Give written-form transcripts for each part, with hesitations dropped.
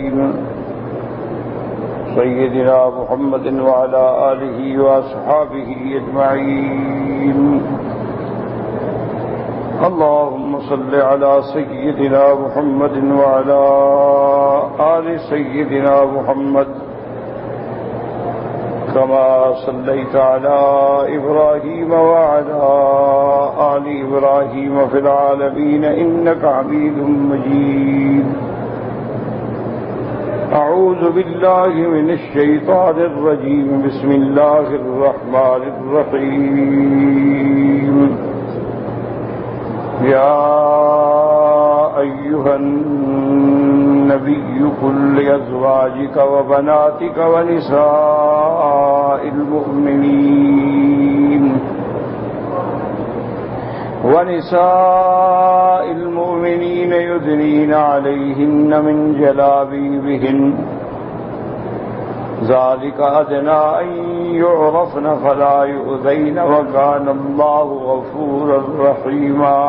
الكريم سيدنا محمد وعلى آله وأصحابه أجمعين. اللهم صل على سيدنا محمد وعلى آل سيدنا محمد كما صليت على إبراهيم وعلى آل إبراهيم في العالمين إنك حميد مجيد. أعوذ بالله من الشيطان الرجيم. بسم الله الرحمن الرحيم. يا أيها النبي قل لأزواجك وبناتك ونساء المؤمنين يدنين عليهن من جلابيبهن ذلك أدنى أن يعرفن فلا يؤذين وكان الله غفورا رحيما.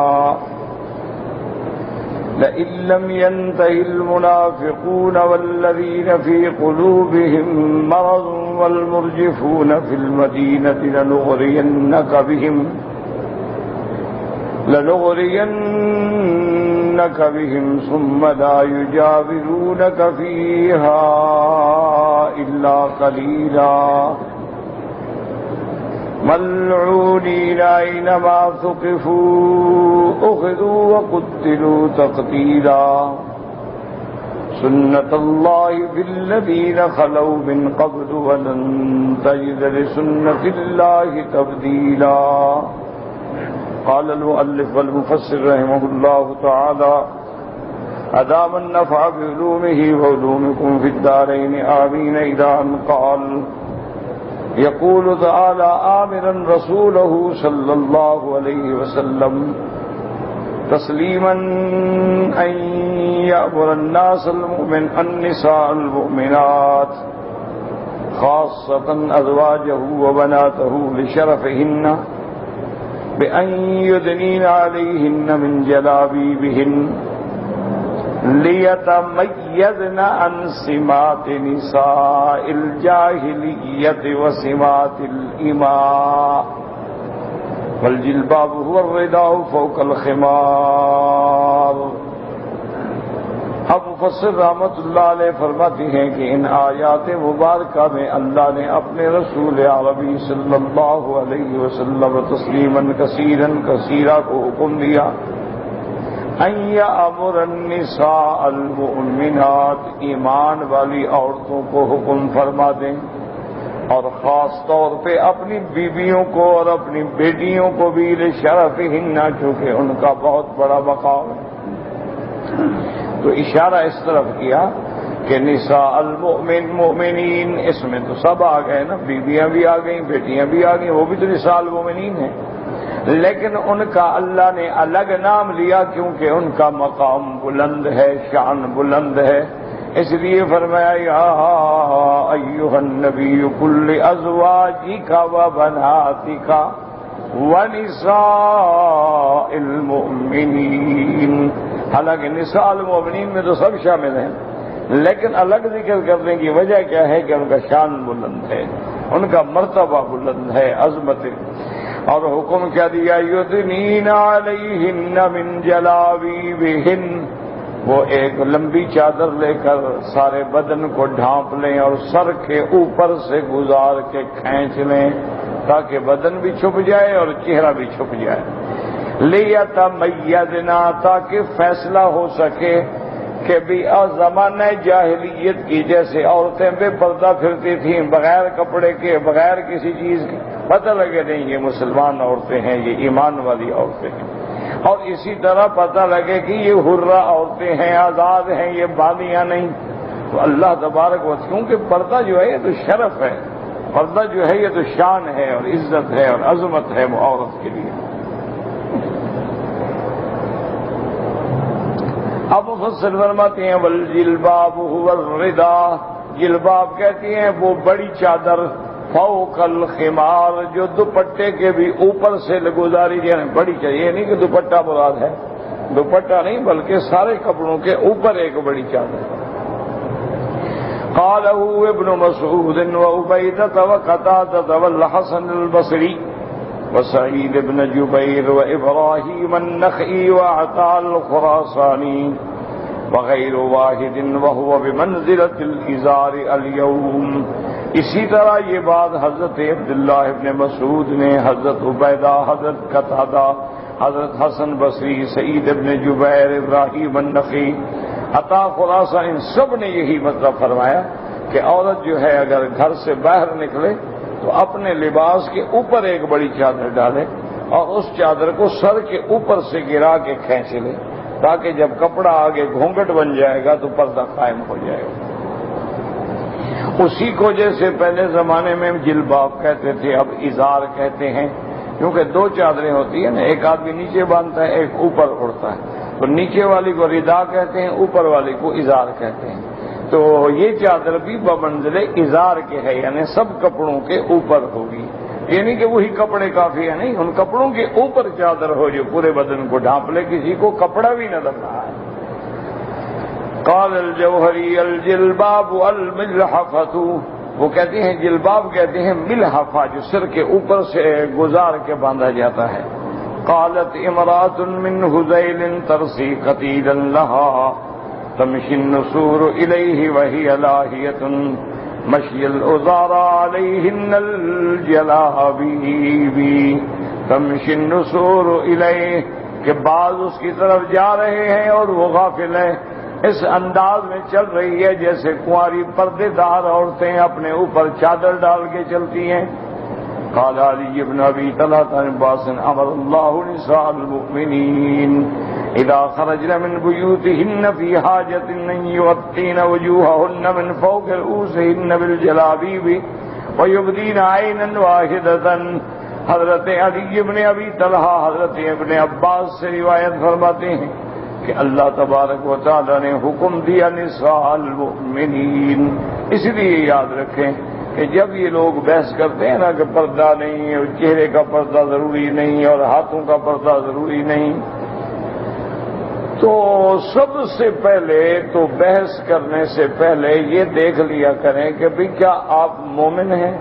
لئن لم ينتهي المنافقون والذين في قلوبهم مرض والمرجفون في المدينة لنغرينك بهم ثم لا يجاورونك فيها إلا قليلا ملعونين أينما ثقفوا أخذوا وقتلوا تقتيلا. سنة الله في الذين خلوا من قبل ولن تجد لسنة الله تبديلا. قال المؤلف والمفسر رحمه الله تعالى أدام النفع بعلومه وعلومكم في الدارين آمين. إلى أن قال يقول تعالى آمرا رسوله صلى الله عليه وسلم تسليما أن يأمر النساء المؤمنات خاصة أزواجه وبناته لشرفهن بأن يدنين عليهن من جلابيبهن ليتميزن عن سمات نساء الجاهلية وسمات الإماء والجلباب هو الرداء فوق الخمار. اب مفسر رحمت اللہ علیہ فرماتی ہیں کہ ان آیات مبارکہ میں اللہ نے اپنے رسول عربی صلی اللہ علیہ وسلم تسلیما کثیرا کثیرا کو حکم دیا ان یامر النساء المؤمنات ایمان والی عورتوں کو حکم فرما دیں اور خاص طور پہ اپنی بیویوں کو اور اپنی بیٹیوں کو بھی لشرفہن چونکہ ان کا بہت بڑا مقام ہے. تو اشارہ اس طرف کیا کہ نساء المؤمنین اس میں تو سب آ گئے نا، بیویاں بھی آ گئیں، بیٹیاں بھی آ گئیں، وہ بھی تو نساء المؤمنین ہیں، لیکن ان کا اللہ نے الگ نام لیا کیونکہ ان کا مقام بلند ہے، شان بلند ہے. اس لیے فرمایا یا ایھا النبی قل لازواجک وبناتک ونساء المؤمنین. حالانکہ نساء المؤمنین میں تو سب شامل ہیں، لیکن الگ ذکر کرنے کی وجہ کیا ہے کہ ان کا شان بلند ہے، ان کا مرتبہ بلند ہے، عظمت. اور حکم کیا دیا یدنین علیہن من جلابیبہن، وہ ایک لمبی چادر لے کر سارے بدن کو ڈھانپ لیں اور سر کے اوپر سے گزار کے کھینچ لیں تاکہ بدن بھی چھپ جائے اور چہرہ بھی چھپ جائے. لیتمیزنا تاکہ فیصلہ ہو سکے کہ بھی زمانہ جاہلیت کی جیسے عورتیں بے پردہ پھرتی تھیں بغیر کپڑے کے، بغیر کسی چیز کے، پتہ لگے نہیں یہ مسلمان عورتیں ہیں، یہ ایمان والی عورتیں ہیں. اور اسی طرح پتہ لگے کہ یہ حرہ عورتیں ہیں، آزاد ہیں، یہ باندیاں نہیں. تو اللہ تبارک و تعالیٰ کیونکہ پردہ جو ہے یہ تو شرف ہے، پردہ جو ہے یہ تو شان ہے اور عزت ہے اور عظمت ہے وہ عورت کے لیے. اب مفسر فرماتے ہیں والجلباب هو الرداء، جلباب کہتی ہیں وہ بڑی چادر، فوق الخمار جو دوپٹے کے بھی اوپر سے گزاری جائے. بڑی چادر یہ نہیں کہ دوپٹہ مراد ہے، دوپٹہ نہیں بلکہ سارے کپڑوں کے اوپر ایک بڑی چادر. قاله ابن مسعود وعبيدة وقتادة والحسن البصري وسعيد بن جبير وإبراهيم النخعي وعطاء الخراساني وغير واحد وهو بمنزلة الإزار اليوم. اسی طرح یہ بات حضرت عبداللہ ابن مسعود نے، حضرت عبیدہ، حضرت قتادہ، حضرت حسن بصری، سعید ابن جبیر، ابراہیم النخعی، عطا خراسان، ان سب نے یہی مطلب فرمایا کہ عورت جو ہے اگر گھر سے باہر نکلے تو اپنے لباس کے اوپر ایک بڑی چادر ڈالے اور اس چادر کو سر کے اوپر سے گرا کے کھینچ لے، تاکہ جب کپڑا آگے گھونگھٹ بن جائے گا تو پردہ قائم ہو جائے گا. اسی کو جیسے پہلے زمانے میں جلباب کہتے تھے، اب ازار کہتے ہیں، کیونکہ دو چادریں ہوتی ہیں نا، ایک آدمی نیچے باندھتا ہے، ایک اوپر اڑتا ہے، تو نیچے والی کو ردا کہتے ہیں، اوپر والی کو ازار کہتے ہیں. تو یہ چادر بھی بمنزل ازار کے ہے، یعنی سب کپڑوں کے اوپر ہوگی، یعنی کہ وہی کپڑے کافی ہے نہیں، ان کپڑوں کے اوپر چادر ہو جو پورے بدن کو ڈھانپ لے، کسی کو کپڑا بھی نظر نہ آئے. قال الجوہری الجلباب الملحفۃ، وہ کہتے ہیں جلباب کہتے ہیں ملحفہ جو سر کے اوپر سے گزار کے باندھا جاتا ہے. قالت امرأة من ہذیل ترسی قتیلا لها تمشی النسور الیہ وہی لاہیۃ مشی العذارى علیہن الجلابیب. تمشی النسور الیہ کہ بعض اس کی طرف جا رہے ہیں اور وہ غافل ہیں، اس انداز میں چل رہی ہے جیسے کنواری پردے دار عورتیں اپنے اوپر چادر ڈال کے چلتی ہیں. قال علی بن ابی طلحہ عن عباس امر اللہ نساء المؤمنین اذا خرجن من بیوتہن فی حاجۃ ان یغطین وجوہہن من فوق رؤوسہن بالجلابیب ویبدین عینا واحدۃ. حضرت علی بن ابی طلحہ حضرت ابن عباس سے روایت فرماتے ہیں کہ اللہ تبارک و تعالی نے حکم دیا نساء المؤمنین. اس لیے یاد رکھیں کہ جب یہ لوگ بحث کرتے ہیں نا کہ پردہ نہیں، اور چہرے کا پردہ ضروری نہیں اور ہاتھوں کا پردہ ضروری نہیں، تو سب سے پہلے تو بحث کرنے سے پہلے یہ دیکھ لیا کریں کہ بھی کیا آپ مومن ہیں،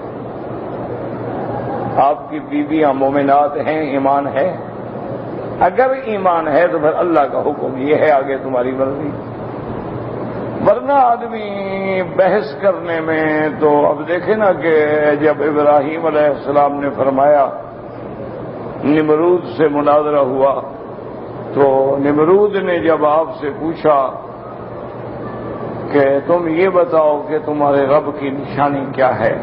آپ کی بیویاں مومنات ہیں، ایمان ہے. اگر ایمان ہے تو پھر اللہ کا حکم یہ ہے، آگے تمہاری مرضی. ورنہ آدمی بحث کرنے میں تو اب دیکھیں نا کہ جب ابراہیم علیہ السلام نے فرمایا نمرود سے مناظرہ ہوا، تو نمرود نے جب آپ سے پوچھا کہ تم یہ بتاؤ کہ تمہارے رب کی نشانی کیا ہے،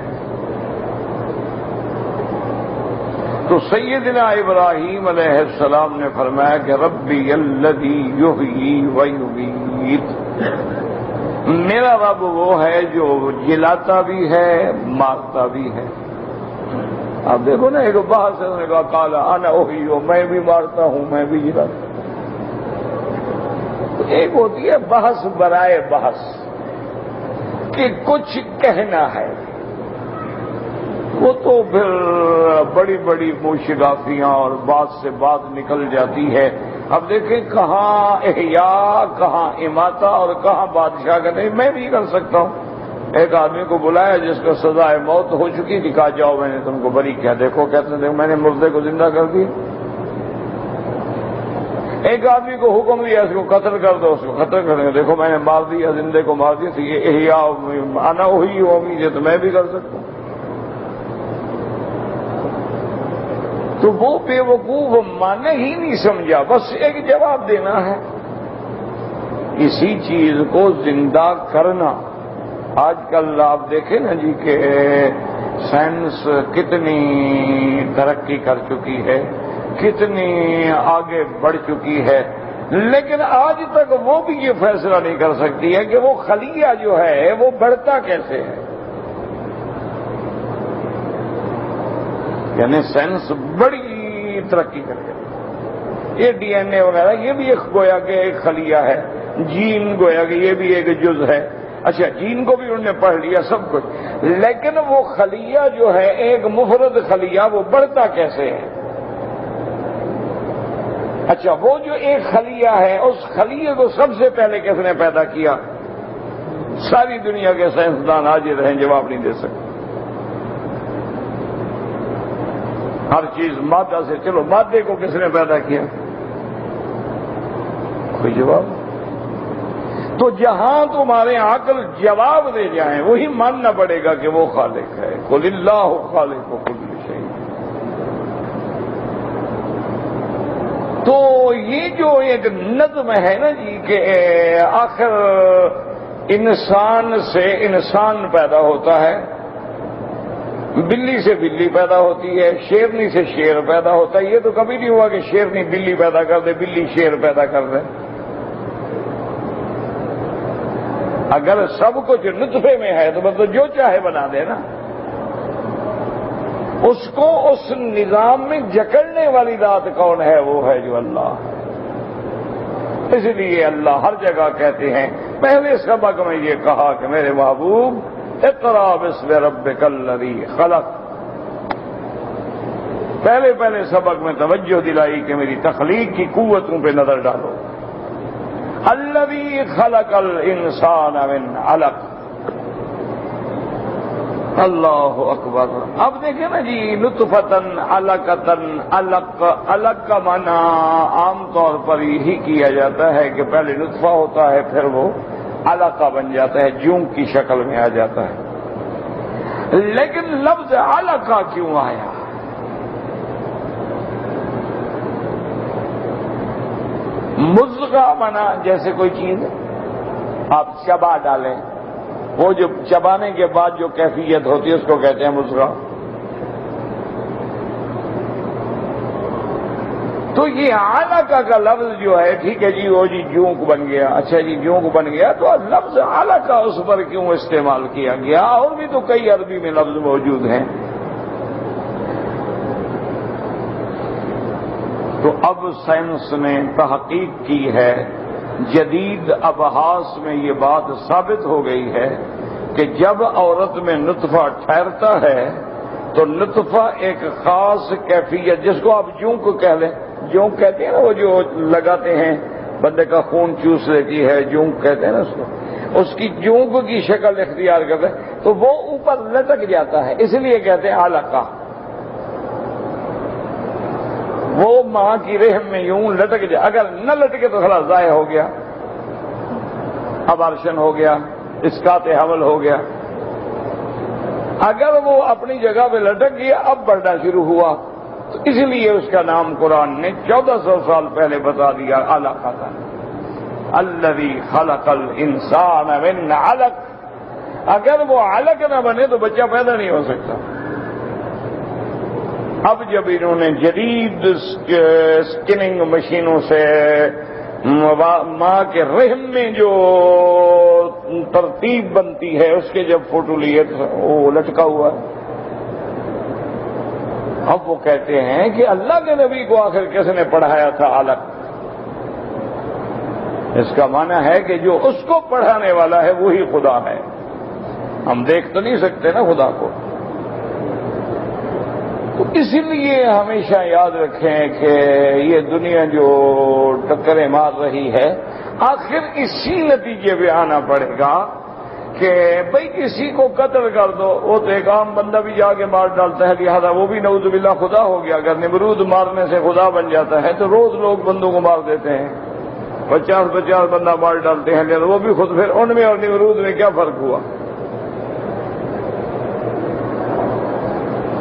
تو سیدنا ابراہیم علیہ السلام نے فرمایا کہ ربی الذی یحیی و یمیت، میرا رب وہ ہے جو جلاتا بھی ہے مارتا بھی ہے. آپ دیکھو نا ایک بحث ہے، انہوں نے کہا قال انا احیی، میں بھی مارتا ہوں میں بھی جلاتا ہوں. ایک ہوتی ہے بحث برائے بحث کہ کچھ کہنا ہے، وہ تو پھر بڑی بڑی موشگافیاں اور بات سے بات نکل جاتی ہے. اب دیکھیں کہاں احیاء، کہاں اماتہ اور کہاں بادشاہ کا نہیں. میں بھی کر سکتا ہوں. ایک آدمی کو بلایا جس کو سزائے موت ہو چکی تھی، کہا جاؤ میں نے تم کو بری کیا، دیکھو کہتے ہیں میں نے مردے کو زندہ کر دیا. ایک آدمی کو حکم دیا اس کو قتل کر دو، اس کو قتل کر دیں، دیکھو میں نے مار دیا، زندے کو مار دیا. تو یہ احیاء انا احیی و امیت، تو میں بھی کر سکتا ہوں. تو وہ بے وقوف معنی ہی نہیں سمجھا، بس ایک جواب دینا ہے. اسی چیز کو زندہ کرنا. آج کل آپ دیکھیں نا جی کہ سائنس کتنی ترقی کر چکی ہے، کتنی آگے بڑھ چکی ہے، لیکن آج تک وہ بھی یہ فیصلہ نہیں کر سکتی ہے کہ وہ خلیہ جو ہے وہ بڑھتا کیسے ہے. یعنی سائنس بڑی ترقی کر گئی. یہ ڈی این اے وغیرہ یہ بھی ایک گویا کہ ایک خلیہ ہے، جین گویا کہ یہ بھی ایک جز ہے. اچھا جین کو بھی انہوں نے پڑھ لیا سب کچھ، لیکن وہ خلیہ جو ہے ایک مفرد خلیہ وہ بڑھتا کیسے ہے. اچھا وہ جو ایک خلیہ ہے اس خلیہ کو سب سے پہلے کس نے پیدا کیا؟ ساری دنیا کے سائنسدان حاضر ہیں، جواب نہیں دے سکتے۔ ہر چیز مادہ سے، چلو مادے کو کس نے پیدا کیا؟ کوئی جواب؟ تو جہاں تمہارے عقل جواب دے جائیں وہی ماننا پڑے گا کہ وہ خالق ہے۔ قل اللہ خالق کل شیء۔ تو یہ جو ایک نظم ہے نا جی کہ آخر انسان سے انسان پیدا ہوتا ہے، بلی سے بلی پیدا ہوتی ہے، شیرنی سے شیر پیدا ہوتا ہے، یہ تو کبھی نہیں ہوا کہ شیرنی بلی پیدا کر دے، بلی شیر پیدا کر دے۔ اگر سب کچھ نطفے میں ہے تو مطلب جو چاہے بنا دے نا۔ اس کو اس نظام میں جکڑنے والی ذات کون ہے؟ وہ ہے جو اللہ ہے۔ اس لیے اللہ ہر جگہ کہتے ہیں، پہلے سبق میں یہ کہا کہ میرے محبوب اقرأ باسم ربک الذی خلق، پہلے سبق میں توجہ دلائی کہ میری تخلیق کی قوتوں پہ نظر ڈالو۔ الذی خلق الانسان من علق، اللہ اکبر۔ اب دیکھیں نا جی، نطفتن علقتن، علق کا معنی عام طور پر یہی کیا جاتا ہے کہ پہلے نطفہ ہوتا ہے پھر وہ علقہ بن جاتا ہے، جون کی شکل میں آ جاتا ہے۔ لیکن لفظ علقہ کیوں آیا؟ مضغہ بنا جیسے کوئی چیز آپ چبا ڈالیں، وہ جو چبانے کے بعد جو کیفیت ہوتی ہے اس کو کہتے ہیں مضغہ۔ تو یہ علقہ کا لفظ جو ہے، ٹھیک ہے جی، وہ جی جونک بن گیا، اچھا جی جونک بن گیا، تو لفظ علقہ اس پر کیوں استعمال کیا گیا؟ اور بھی تو کئی عربی میں لفظ موجود ہیں۔ تو اب سائنس نے تحقیق کی ہے، جدید ابحاث میں یہ بات ثابت ہو گئی ہے کہ جب عورت میں نطفہ ٹھہرتا ہے تو نطفہ ایک خاص کیفیت، جس کو آپ جونک کہہ لیں، جونک کہتے ہیں نا، وہ جو لگاتے ہیں بندے کا خون چوس لیتی ہے، جونک کہتے ہیں نا اس کو، اس کی جونک کی شکل اختیار کرتے ہیں تو وہ اوپر لٹک جاتا ہے، اس لیے کہتے ہیں علقہ۔ وہ ماں کی رحم میں یوں لٹک جائے، اگر نہ لٹکے تو خلاص ضائع ہو گیا، ابارشن ہو گیا، اسقاط حمل ہو گیا۔ اگر وہ اپنی جگہ پہ لٹک گیا، اب بڑھنا شروع ہوا، تو اس لیے اس کا نام قرآن نے 1400 سال پہلے بتا دیا، علقہ تھا۔ الذی خلق الانسان من علق، اگر وہ علق نہ بنے تو بچہ پیدا نہیں ہو سکتا۔ اب جب انہوں نے جدید سکننگ مشینوں سے ماں کے رحم میں جو ترتیب بنتی ہے اس کے جب فوٹو لیے تو وہ لٹکا ہوا ہے۔ اب وہ کہتے ہیں کہ اللہ کے نبی کو آخر کس نے پڑھایا تھا علق؟ اس کا معنی ہے کہ جو اس کو پڑھانے والا ہے وہی خدا ہے، ہم دیکھ تو نہیں سکتے نا خدا کو۔ تو اسی لیے ہمیشہ یاد رکھیں کہ یہ دنیا جو ٹکریں مار رہی ہے، آخر اسی نتیجے پہ آنا پڑے گا کہ بھئی کسی کو قتل کر دو، وہ تو ایک عام بندہ بھی جا کے مار ڈالتا ہے، لہذا وہ بھی نعوذ باللہ خدا ہو گیا۔ اگر نمرود مارنے سے خدا بن جاتا ہے تو روز لوگ بندوں کو مار دیتے ہیں، 50 بندہ مار ڈالتے ہیں، لہذا وہ بھی خود، پھر ان میں اور نمرود میں کیا فرق ہوا؟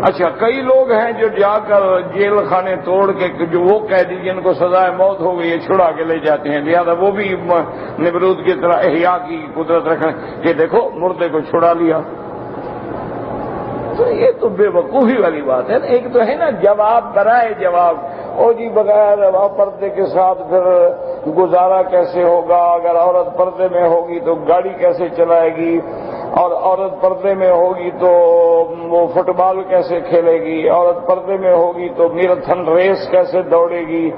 اچھا، کئی لوگ ہیں جو جا کر جیل خانے توڑ کے جو وہ قیدی جن کو سزائے موت ہو گئی ہے چھڑا کے لے جاتے ہیں، لہذا وہ بھی نمرود کی طرح احیاء کی قدرت رکھیں کہ دیکھو مردے کو چھڑا لیا۔ تو یہ تو بے وقوفی والی بات ہے۔ ایک تو ہے نا جواب برائے جواب، اور جی بغیر پردے کے ساتھ پھر گزارا کیسے ہوگا؟ اگر عورت پردے میں ہوگی تو گاڑی کیسے چلائے گی؟ اور عورت پردے میں ہوگی تو وہ فٹ بال کیسے کھیلے گی؟ عورت پردے میں ہوگی تو میراتھن ریس کیسے دوڑے گی؟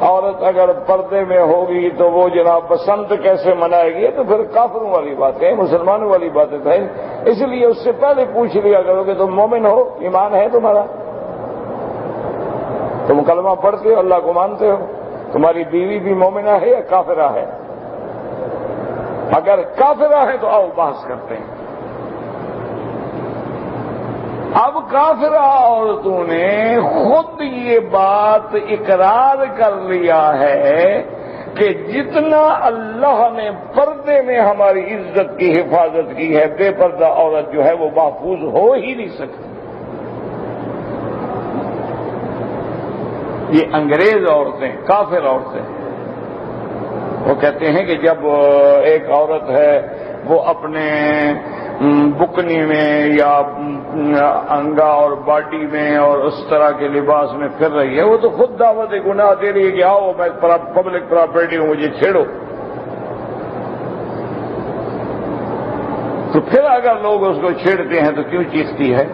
عورت اگر پردے میں ہوگی تو وہ جناب بسنت کیسے منائے گی؟ تو پھر کافروں والی بات ہے، مسلمانوں والی باتیں تھے۔ اس لیے اس سے پہلے پوچھ لیا کرو کہ تم مومن ہو، ایمان ہے تمہارا، تم کلمہ پڑھتے ہو، اللہ کو مانتے ہو، تمہاری بیوی بھی مومنہ ہے یا کافرہ ہے؟ اگر کافرہ ہیں تو آؤ بحث کرتے ہیں۔ اب کافرہ عورتوں نے خود یہ بات اقرار کر لیا ہے کہ جتنا اللہ نے پردے میں ہماری عزت کی حفاظت کی ہے، بے پردہ عورت جو ہے وہ محفوظ ہو ہی نہیں سکتی۔ یہ انگریز عورتیں، کافر عورتیں، وہ کہتے ہیں کہ جب ایک عورت ہے وہ اپنے بکنی میں یا انگا اور باڈی میں اور اس طرح کے لباس میں پھر رہی ہے، وہ تو خود دعوت گناہ دے رہی ہے کہ آؤ میں پبلک پراپرٹی ہوں، مجھے چھیڑو۔ تو پھر اگر لوگ اس کو چھیڑتے ہیں تو کیوں چیختی ہے؟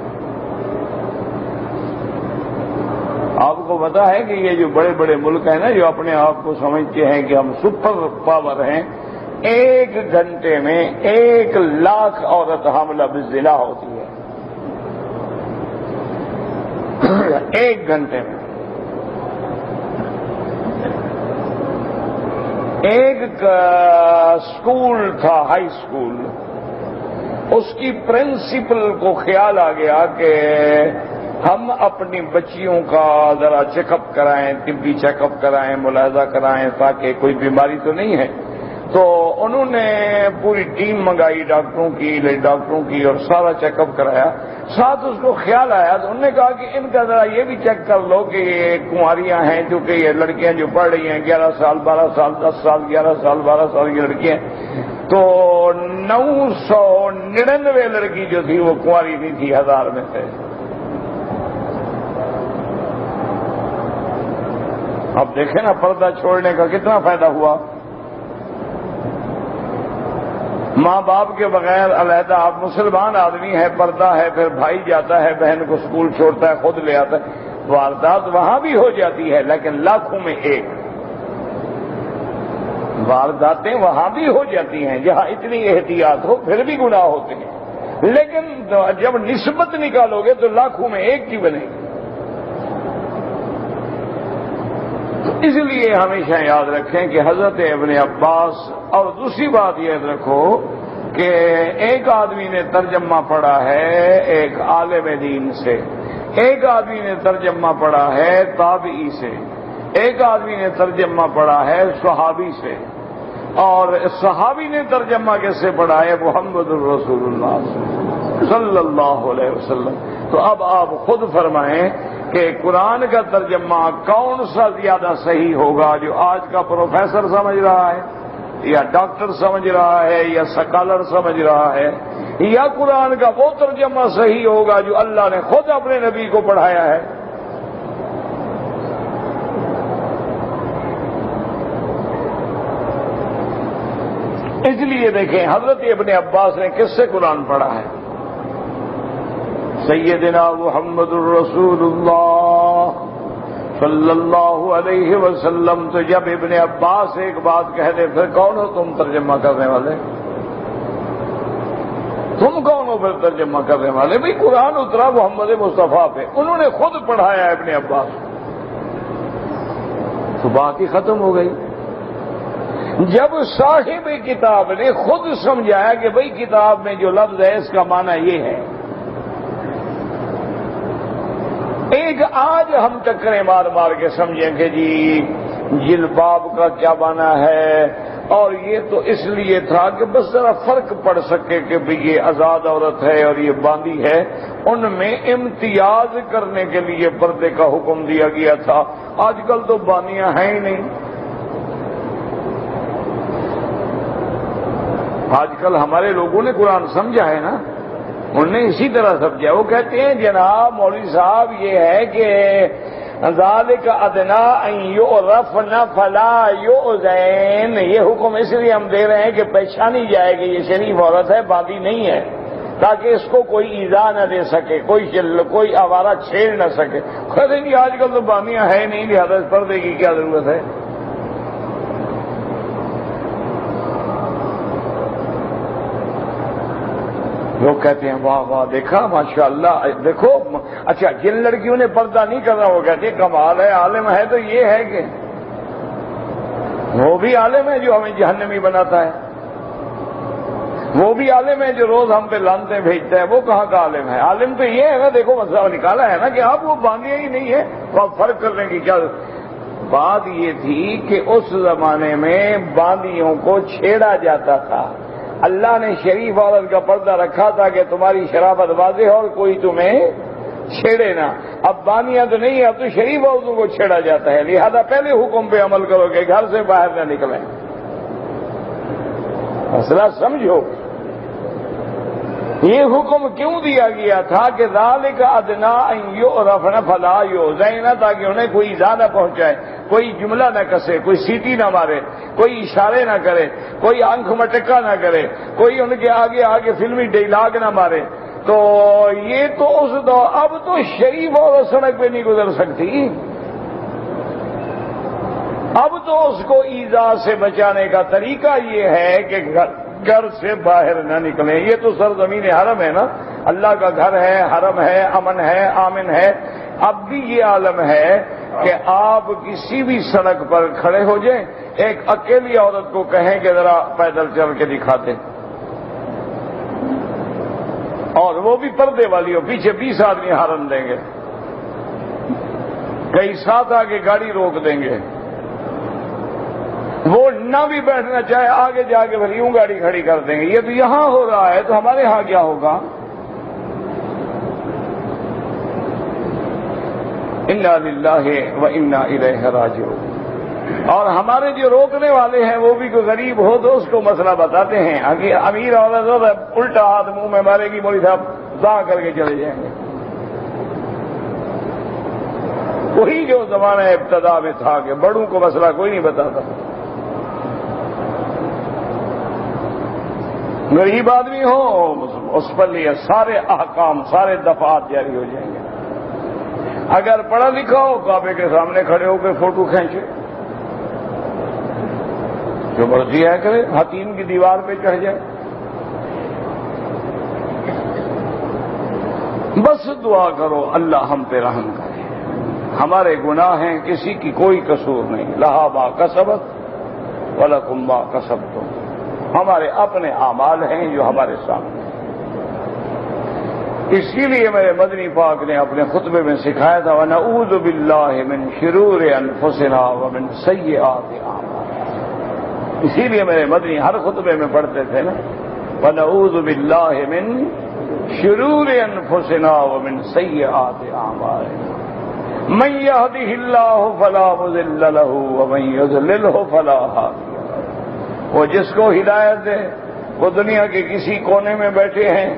آپ کو پتا ہے کہ یہ جو بڑے بڑے ملک ہیں نا، جو اپنے آپ کو سمجھتے ہیں کہ ہم سپر پاور ہیں، 1 گھنٹے میں 1 لاکھ عورت حاملہ بالزنا ہوتی ہے۔ 1 گھنٹے میں۔ ایک اسکول تھا، ہائی اسکول، اس کی پرنسپل کو خیال آ گیا کہ ہم اپنی بچیوں کا ذرا چیک اپ کرائیں، طبی چیک اپ کرائیں، ملاحظہ کرائیں تاکہ کوئی بیماری تو نہیں ہے۔ تو انہوں نے پوری ٹیم منگائی ڈاکٹروں کی اور سارا چیک اپ کرایا۔ ساتھ اس کو خیال آیا تو انہوں نے کہا کہ ان کا ذرا یہ بھی چیک کر لو کہ یہ کنواریاں ہیں، کیونکہ یہ لڑکیاں جو پڑھ رہی ہیں 11 سال 12 سال 10 سال 11 سال 12 سال کی لڑکیاں، تو 999 لڑکی جو تھی وہ کنواری نہیں تھی 1000 میں سے۔ اب دیکھیں نا پردہ چھوڑنے کا کتنا فائدہ ہوا۔ ماں باپ کے بغیر علیحدہ، آپ مسلمان آدمی ہے، پردہ ہے، پھر بھائی جاتا ہے بہن کو اسکول چھوڑتا ہے، خود لے آتا ہے، واردات وہاں بھی ہو جاتی ہے لیکن لاکھوں میں 1۔ وارداتیں وہاں بھی ہو جاتی ہیں جہاں اتنی احتیاط ہو، پھر بھی گناہ ہوتے ہیں، لیکن جب نسبت نکالو گے تو لاکھوں میں 1 کی بنے گی۔ اس لیے ہمیشہ یاد رکھیں کہ حضرت ابن عباس، اور دوسری بات یاد رکھو کہ ایک آدمی نے ترجمہ پڑھا ہے ایک عالم دین سے، ایک آدمی نے ترجمہ پڑھا ہے تابعی سے، ایک آدمی نے ترجمہ پڑھا ہے صحابی سے، اور صحابی نے ترجمہ کس سے پڑھا ہے؟ محمد الرسول اللہ صلی اللہ علیہ وسلم۔ تو اب آپ خود فرمائیں کہ قرآن کا ترجمہ کون سا زیادہ صحیح ہوگا، جو آج کا پروفیسر سمجھ رہا ہے یا ڈاکٹر سمجھ رہا ہے یا سکالر سمجھ رہا ہے، یا قرآن کا وہ ترجمہ صحیح ہوگا جو اللہ نے خود اپنے نبی کو پڑھایا ہے؟ اس لیے دیکھیں حضرت ابن عباس نے کس سے قرآن پڑھا ہے؟ سیدنا محمد الرسول اللہ صلی اللہ علیہ وسلم۔ تو جب ابن عباس ایک بات کہہ دے پھر کون ہو تم ترجمہ کرنے والے؟ تم کون ہو پھر ترجمہ کرنے والے؟ بھئی قرآن اترا محمد مصطفیٰ پہ، انہوں نے خود پڑھایا ابن عباس، تو بات ہی ختم ہو گئی۔ جب صاحب کتاب نے خود سمجھایا کہ بھئی کتاب میں جو لفظ ہے اس کا معنی یہ ہے، ایک آج ہم ٹکریں مار مار کے سمجھیں کہ جی جلباب کا کیا معنی ہے، اور یہ تو اس لیے تھا کہ بس ذرا فرق پڑ سکے کہ بھی یہ آزاد عورت ہے اور یہ باندھی ہے، ان میں امتیاز کرنے کے لیے پردے کا حکم دیا گیا تھا۔ آج کل تو باندیاں ہیں ہی نہیں، آج کل ہمارے لوگوں نے قرآن سمجھا ہے نا، انہوں نے اسی طرح سمجھا۔ وہ کہتے ہیں جناب مولوی صاحب یہ ہے کہ ذالک ادنا ان یعرفن فلا یؤذین، یہ حکم اس لیے ہم دے رہے ہیں کہ پہچانی جائے کہ یہ شریف عورت ہے، باندھی نہیں ہے، تاکہ اس کو کوئی ایذا نہ دے سکے، کوئی آوارہ چھیڑ نہ سکے۔ کہتے ہیں آج کل تو باندیاں ہے نہیں، لہذا پردے کی کیا ضرورت ہے؟ لوگ کہتے ہیں واہ واہ دیکھا ماشاءاللہ دیکھو، اچھا جن لڑکیوں نے پردہ نہیں کرنا وہ کہتے ہیں کمال ہے، عالم ہے تو یہ ہے کہ وہ بھی عالم ہے جو ہمیں جہنمی بناتا ہے۔ وہ بھی عالم ہے جو روز ہم پہ لانتے بھیجتا ہے، وہ کہاں کا عالم ہے؟ عالم تو یہ ہے نا، دیکھو مسئلہ نکالا ہے نا کہ آپ وہ باندھے ہی نہیں ہے، تو آپ فرق کرنے کی کیا بات یہ تھی کہ اس زمانے میں باندیوں کو چھیڑا جاتا تھا۔ اللہ نے شریف عورت کا پردہ رکھا تھا کہ تمہاری شرافت واضح اور کوئی تمہیں چھیڑے نہ۔ اب باندیاں تو نہیں، اب تو شریف عورتوں کو چھیڑا جاتا ہے، لہذا پہلے حکم پہ عمل کرو کہ گھر سے باہر نہ نکلیں۔ مسئلہ سمجھو، یہ حکم کیوں دیا گیا تھا کہ ذالک ادنی ان یعرفن فلا یؤذین، تاکہ انہیں کوئی ایذا نہ پہنچائے، کوئی جملہ نہ کسے، کوئی سیٹی نہ مارے، کوئی اشارے نہ کرے، کوئی آنکھ مٹکا نہ کرے، کوئی ان کے آگے آگے فلمی ڈیلاگ نہ مارے۔ تو یہ تو اس دور، اب تو شریف اور سڑک پہ نہیں گزر سکتی، اب تو اس کو ایذا سے بچانے کا طریقہ یہ ہے کہ گھر سے باہر نہ نکلیں۔ یہ تو سرزمین حرم ہے نا، اللہ کا گھر ہے، حرم ہے، امن ہے، آمن ہے۔ اب بھی یہ عالم ہے کہ آپ کسی بھی سڑک پر کھڑے ہو جائیں، ایک اکیلی عورت کو کہیں کہ ذرا پیدل چل کے دکھاتے، اور وہ بھی پردے والی ہو، پیچھے 20 آدمی ہارن دیں گے، کئی ساتھ آگے گاڑی روک دیں گے، وہ نہ بھی بیٹھنا چاہے آگے جا کے پھر یوں گاڑی کھڑی کر دیں گے۔ یہ تو یہاں ہو رہا ہے تو ہمارے ہاں کیا ہوگا؟ انا للہ و انا الیہ راجعون۔ اور ہمارے جو روکنے والے ہیں وہ بھی کوئی غریب ہو تو اس کو مسئلہ بتاتے ہیں، امیر عورت ہو تو الٹا ہاتھ منہ میں مارے گی، مولوی صاحب دا کر کے چلے جائیں گے۔ وہی جو زمانہ ابتدا میں تھا کہ بڑوں کو مسئلہ کوئی نہیں بتاتا، غریب آدمی ہو اس پر لیے سارے احکام، سارے دفعات جاری ہو جائیں گے۔ اگر پڑھا لکھا ہو کعبے کے سامنے کھڑے ہو کے فوٹو کھینچے، جو مرضی ہے کرے، حتیم کی دیوار پہ چڑھ جائے۔ بس دعا کرو اللہ ہم پہ رحم کرے، ہمارے گناہ ہیں، کسی کی کوئی قصور نہیں، لہا ما کسبت ولکم ما کسبتم، ہمارے اپنے اعمال ہیں جو ہمارے سامنے۔ اسی لیے میرے مدنی پاک نے اپنے خطبے میں سکھایا تھا وَنَعُوذُ بِاللَّهِ مِنْ شُرُورِ أَنفُسِنَا وَمِنْ سَيِّئَاتِ أَعْمَالِنَا، اسی لیے میرے مدنی ہر خطبے میں پڑھتے تھے نا وَنَعُوذُ بِاللَّهِ مِنْ شُرُورِ أَنفُسِنَا وَمِنْ سَيِّئَاتِ أَعْمَالِنَا مَنْ يَهْدِهِ اللَّهُ فَلَا مُضِلَّ لَهُ وَمَنْ يُضْلِلْهُ فَلَا هَادِيَ لَهُ۔ وہ جس کو ہدایت دے، وہ دنیا کے کسی کونے میں بیٹھے ہیں،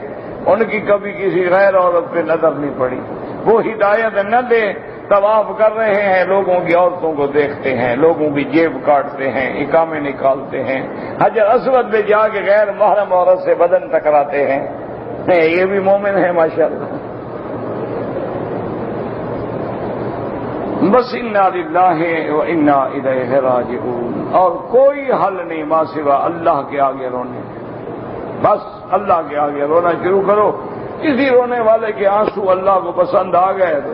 ان کی کبھی کسی غیر عورت پہ نظر نہیں پڑی، وہ ہدایت نہ دے، طواف کر رہے ہیں، لوگوں کی عورتوں کو دیکھتے ہیں، لوگوں کی جیب کاٹتے ہیں، اقامے نکالتے ہیں، حجر اسود پہ جا کے غیر محرم عورت سے بدن ٹکراتے ہیں، یہ بھی مومن ہے ماشاءاللہ۔ بس انا للہ و انا الیہ راجعون، اور کوئی حل نہیں ماں سوا اللہ کے آگے رونے، بس اللہ کے آگے رونا شروع کرو۔ کسی رونے والے کے آنسو اللہ کو پسند آ گئے تو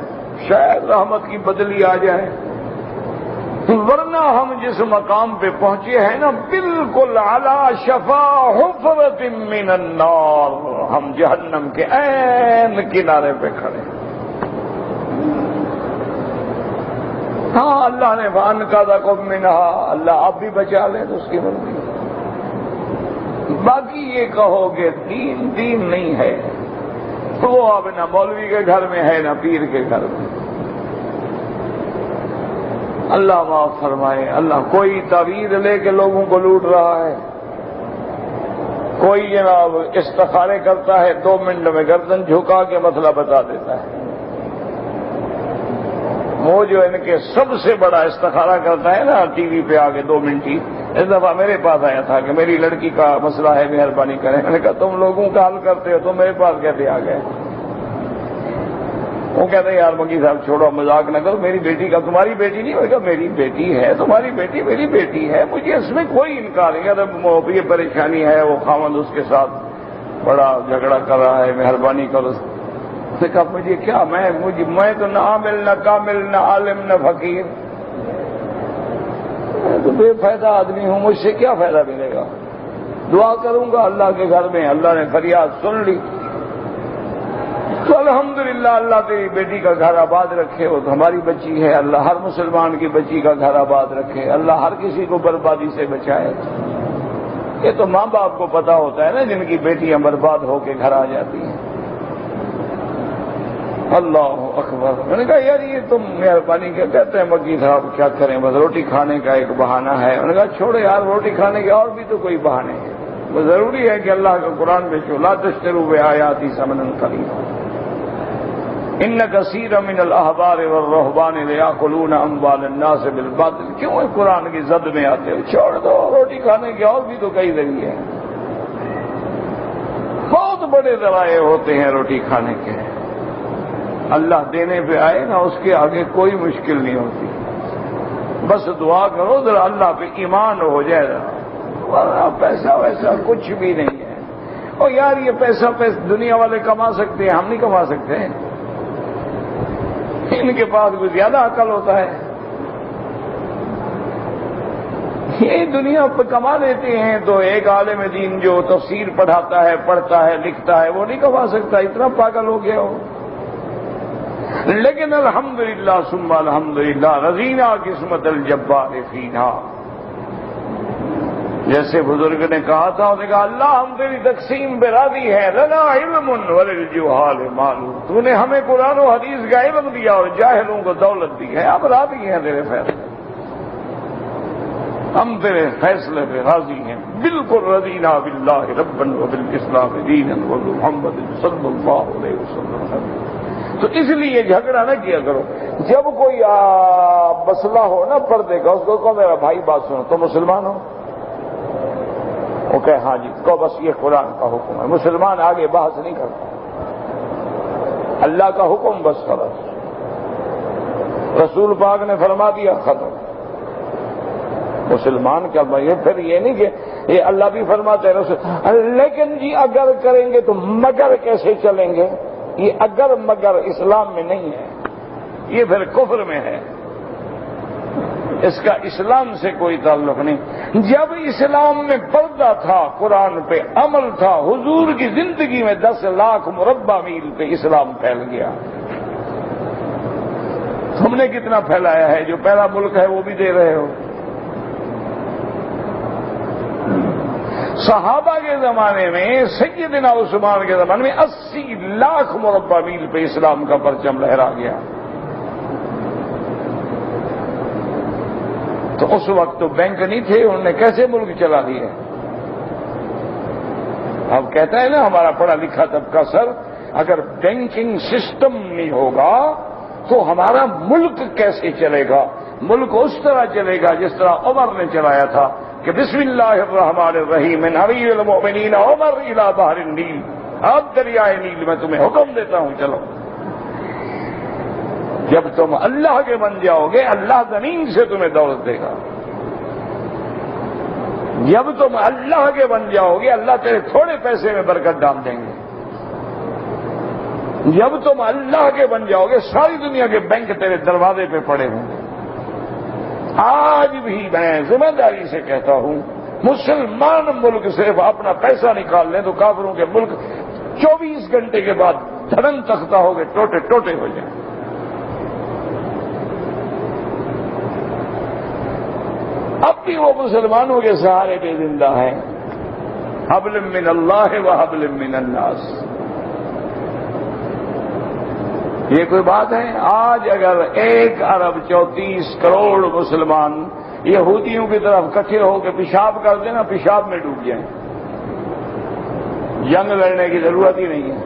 شاید رحمت کی بدلی آ جائے، ورنہ ہم جس مقام پہ پہنچے ہیں نا بالکل علی شفا حفرۃ من النار، ہم جہنم کے عین کنارے پہ کھڑے ہیں۔ ہاں اللہ نے وان کا ذکر منہا، اللہ اب بھی بچا لے تو اس کی مرضی۔ باقی یہ کہو کہ دین نہیں ہے، تو وہ اب نہ مولوی کے گھر میں ہے نہ پیر کے گھر میں۔ اللہ معاف فرمائے۔ اللہ کوئی تعویذ لے کے لوگوں کو لوٹ رہا ہے، کوئی جناب استخارے کرتا ہے، 2 منٹ میں گردن جھکا کے مسئلہ بتا دیتا ہے۔ وہ جو ان کے سب سے بڑا استخارہ کرتا ہے نا ٹی وی پہ آگے 2 منٹ ہی، اس دفعہ میرے پاس آیا تھا کہ میری لڑکی کا مسئلہ ہے، مہربانی کریں۔ میں نے کہا تم لوگوں کا حل کرتے ہو، تم میرے پاس کیسے آ گئے؟ وہ کہتے ہیں یار مکی صاحب چھوڑو، مذاق نہ کرو، میری بیٹی کا، تمہاری بیٹی نہیں؟ میں نے کہا میری بیٹی ہے، تمہاری بیٹی میری بیٹی ہے، مجھے اس میں کوئی انکار نہیں۔ یہ پریشانی ہے، وہ خاوند اس کے ساتھ بڑا جھگڑا کر رہا ہے، مہربانی کرو۔ نے کہا مجھے کیا، میں تو نہ عامل نہ کامل نہ عالم نہ فقیر، میں تو بے فائدہ آدمی ہوں، مجھ سے کیا فائدہ ملے گا؟ دعا کروں گا اللہ کے گھر میں، اللہ نے فریاد سن لی تو الحمدللہ اللہ تیری بیٹی کا گھر آباد رکھے، وہ تو ہماری بچی ہے، اللہ ہر مسلمان کی بچی کا گھر آباد رکھے، اللہ ہر کسی کو بربادی سے بچائے۔ یہ تو ماں باپ کو پتا ہوتا ہے نا جن کی بیٹیاں برباد ہو کے گھر آ جاتی ہیں۔ اللہ اکبر۔ میں نے کہا یار یہ تم مہربانی کیا کہتے ہیں مکی صاحب، کیا کریں بس روٹی کھانے کا ایک بہانہ ہے۔ میں نے کہا چھوڑے یار، روٹی کھانے کے اور بھی تو کوئی بہانے ہیں، وہ ضروری ہے کہ اللہ کا قرآن بیچو، لا تشتروا بآیاتی ثمنا قلیلا ان کثیرا من الاحبار والرہبان لیاکلون اموال الناس بالباطل۔ کیوں ہے قرآن کی زد میں آتے ہو؟ چھوڑ دو، روٹی کھانے کے اور بھی تو کئی ذریعے ہیں، بہت بڑے ذرائع ہوتے ہیں روٹی کھانے کے۔ اللہ دینے پہ آئے نا، اس کے آگے کوئی مشکل نہیں ہوتی، بس دعا کرو ذرا اللہ پہ ایمان ہو جائے گا، ورنہ پیسہ ویسا کچھ بھی نہیں ہے۔ اور یار یہ پیسہ دنیا والے کما سکتے ہیں، ہم نہیں کما سکتے ہیں، ان کے پاس کچھ زیادہ عقل ہوتا ہے، یہ دنیا پہ کما لیتے ہیں۔ تو ایک عالم دین جو تفسیر پڑھاتا ہے، پڑھتا ہے، لکھتا ہے، وہ نہیں کما سکتا، اتنا پاگل ہو گیا ہو۔ لیکن الحمدللہ ثم الحمدللہ رضینا قسمت الجبار فینا، جیسے بزرگ نے کہا تھا، انہوں نے کہا اللہ ہم تیری تقسیم پہ راضی ہے، لنا علم وللجہال مال، تو نے ہمیں قرآن و حدیث کا علم دیا اور جاہلوں کو دولت دی ہے، اب راضی ہیں تیرے فیصلے، ہم تیرے فیصلے پہ راضی ہیں، بالکل رضینا باللہ ربا وبالاسلام دینا وبمحمد صلی اللہ علیہ وسلم۔ تو اس لیے جھگڑا نہ کیا کرو، جب کوئی مسئلہ ہو نا پردے کا، اس کو کہو میرا بھائی بات سنو، تو مسلمان ہو، وہ کہے ہاں جی، کو بس یہ قرآن کا حکم ہے، مسلمان آگے بحث نہیں کرتا، اللہ کا حکم بس خلاص، رسول پاک نے فرما دیا ختم، مسلمان کیا بھائی؟ پھر یہ نہیں کہ یہ اللہ بھی فرماتے ہیں رسول، لیکن جی اگر کریں گے تو مگر کیسے چلیں گے؟ یہ اگر مگر اسلام میں نہیں ہے، یہ پھر کفر میں ہے، اس کا اسلام سے کوئی تعلق نہیں۔ جب اسلام میں پردہ تھا، قرآن پہ عمل تھا، حضور کی زندگی میں 10 لاکھ مربع میل پہ اسلام پھیل گیا۔ تم نے کتنا پھیلایا ہے؟ جو پہلا ملک ہے وہ بھی دے رہے ہو۔ صحابہ کے زمانے میں، سیدنا عثمان کے زمانے میں 80 لاکھ مربع میل پہ اسلام کا پرچم لہرا گیا۔ تو اس وقت تو بینک نہیں تھے، انہوں نے کیسے ملک چلا دیا؟ اب کہتا ہے نا ہمارا پڑھا لکھا طبقہ، سر اگر بینکنگ سسٹم نہیں ہوگا تو ہمارا ملک کیسے چلے گا؟ ملک اس طرح چلے گا جس طرح عمر نے چلایا تھا کہ بسم اللہ الرحمن الرحیم من امیر المؤمنین عمر الی بحر النیل، اب دریائے نیل میں تمہیں حکم دیتا ہوں چلو۔ جب تم اللہ کے بن جاؤ گے، اللہ زمین سے تمہیں دولت دے گا۔ جب تم اللہ کے بن جاؤ گے، اللہ تیرے تھوڑے پیسے میں برکت ڈال دیں گے۔ جب تم اللہ کے بن جاؤ گے، ساری دنیا کے بینک تیرے دروازے پہ پڑے ہوں گے۔ آج بھی میں ذمہ داری سے کہتا ہوں، مسلمان ملک صرف اپنا پیسہ نکال لیں تو کافروں کے ملک 24 گھنٹے کے بعد دھڑن تختہ ہو گئے، ٹوٹے ٹوٹے ہو جائیں۔ اب بھی وہ مسلمانوں کے سہارے پہ زندہ ہیں، حبل من اللہ و حبل من الناس۔ یہ کوئی بات ہے؟ آج اگر 1 ارب 34 کروڑ مسلمان یہودیوں کی طرف اکٹھے ہو کے پیشاب کر دیں نا، پیشاب میں ڈوب جائیں، جنگ لڑنے کی ضرورت ہی نہیں ہے۔